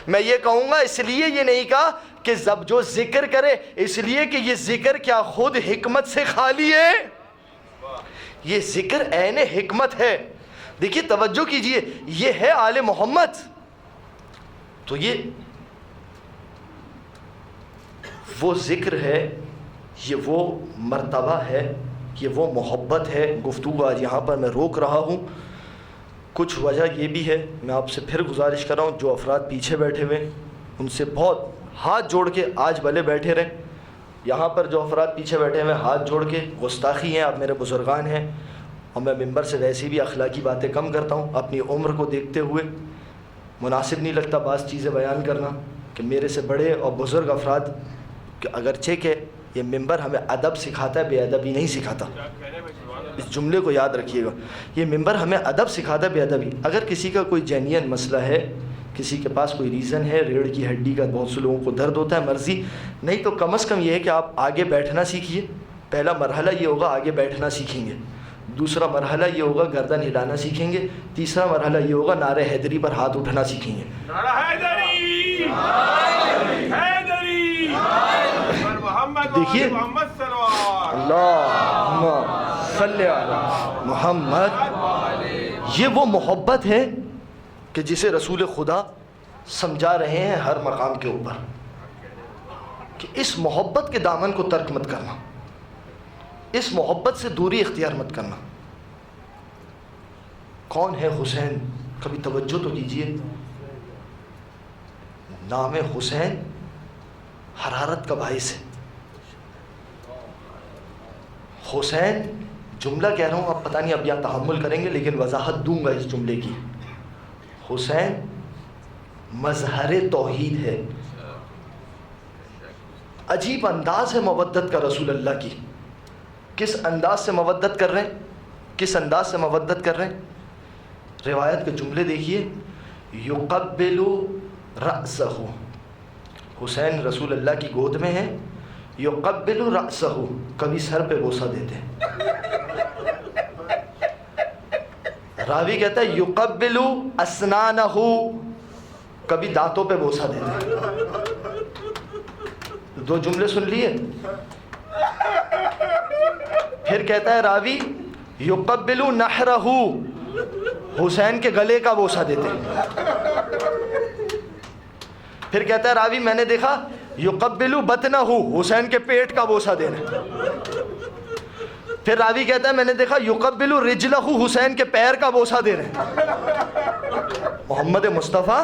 میں یہ کہوں گا، اس لیے یہ نہیں کہا کہ جو ذکر کرے، اس لیے کہ یہ ذکر کیا خود حکمت سے خالی ہے، یہ ذکر عین حکمت ہے۔ دیکھیے توجہ کیجئے، یہ ہے آل محمد، تو یہ وہ ذکر ہے، یہ وہ مرتبہ ہے، یہ وہ محبت ہے۔ گفتگو آج یہاں پر میں روک رہا ہوں، کچھ وجہ یہ بھی ہے، میں آپ سے پھر گزارش کر رہا ہوں، جو افراد پیچھے بیٹھے ہوئے ان سے بہت ہاتھ جوڑ کے آج بھلے بیٹھے رہیں، یہاں پر جو افراد پیچھے بیٹھے ہوئے ہاتھ جوڑ کے، گستاخی ہیں، آپ میرے بزرگان ہیں، اور میں ممبر سے ویسے بھی اخلاقی باتیں کم کرتا ہوں، اپنی عمر کو دیکھتے ہوئے مناسب نہیں لگتا بعض چیزیں بیان کرنا، کہ میرے سے بڑے اور بزرگ افراد، کہ اگرچہ کہ یہ ممبر ہمیں ادب سکھاتا ہے، بے ادبی نہیں سکھاتا، اس جملے کو یاد رکھیے گا، یہ ممبر ہمیں ادب سکھاتا ہے، بے ادبی۔ اگر کسی کا کوئی جینین مسئلہ ہے، کسی کے پاس کوئی ریزن ہے، ریڑھ کی ہڈی کا بہت سے لوگوں کو درد ہوتا ہے، مرضی نہیں، تو کم از کم یہ ہے کہ آپ آگے بیٹھنا سیکھیے۔ پہلا مرحلہ یہ ہوگا آگے بیٹھنا سیکھیں گے، دوسرا مرحلہ یہ ہوگا گردن ہلانا سیکھیں گے، تیسرا مرحلہ یہ ہوگا نعرہ حیدری پر ہاتھ اٹھانا سیکھیں گے۔ دیکھیے اللہم صلی علی محمد، یہ وہ محبت ہے کہ جسے رسول خدا سمجھا رہے ہیں ہر مقام کے اوپر، کہ اس محبت کے دامن کو ترک مت کرنا، اس محبت سے دوری اختیار مت کرنا۔ کون ہے حسین؟ کبھی توجہ تو کیجئے، نام حسین حرارت کا باعث ہے۔ حسین جملہ کہہ رہا ہوں، اب پتہ نہیں اب یا تحمل کریں گے، لیکن وضاحت دوں گا اس جملے کی۔ حسین مظہر توحید ہے، عجیب انداز ہے مودت کا رسول اللہ کی۔ کس انداز سے مودت کر رہے ہیں، کس انداز سے مودت کر رہے ہیں؟ روایت کے جملے دیکھیے، یقبل رأسہ، حسین رسول اللہ کی گود میں ہیں، یقبل رأسہ، کبھی سر پہ بوسہ دیتے ہیں۔ راوی کہتا ہے یقبل اسنانہ، کبھی دانتوں پہ بوسہ دیتے ہیں۔ دو جملے سن لیے، پھر کہتا ہے راوی یقبل نحرہ، حسین کے گلے کا بوسہ دیتے ہیں۔ پھر کہتا ہے راوی میں نے دیکھا یقبل بطنہ، حسین کے پیٹ کا بوسہ دینا۔ پھر راوی کہتا ہے میں نے دیکھا یقبل رجلہ، حسین کے پیر کا بوسہ دے رہے ہیں۔ محمد مصطفیٰ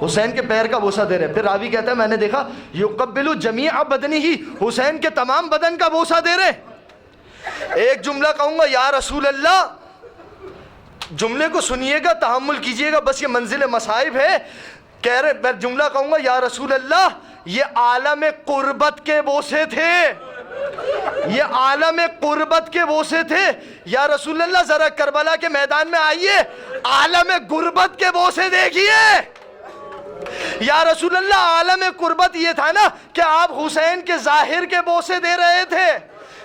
حسین کے پیر کا بوسہ دے رہے ہیں۔ پھر راوی کہتا ہے میں نے دیکھا یقبل جمیع بدنہ، حسین کے تمام بدن کا بوسہ دے رہے ہیں۔ ایک جملہ کہوں گا یا رسول اللہ، جملے کو سنیے گا، تحمل کیجئے گا، بس یہ منزل مصائب ہے۔ کہہ رہے میں جملہ کہوں گا یا رسول اللہ، یہ عالم قربت کے بوسے تھے، یہ عالم قربت کے بوسے تھے۔ یا رسول اللہ ذرا کربلا کے میدان میں آئیے، عالم غربت کے بوسے دیکھیے۔ یا رسول اللہ عالم قربت یہ تھا نا کہ آپ حسین کے ظاہر کے بوسے دے رہے تھے،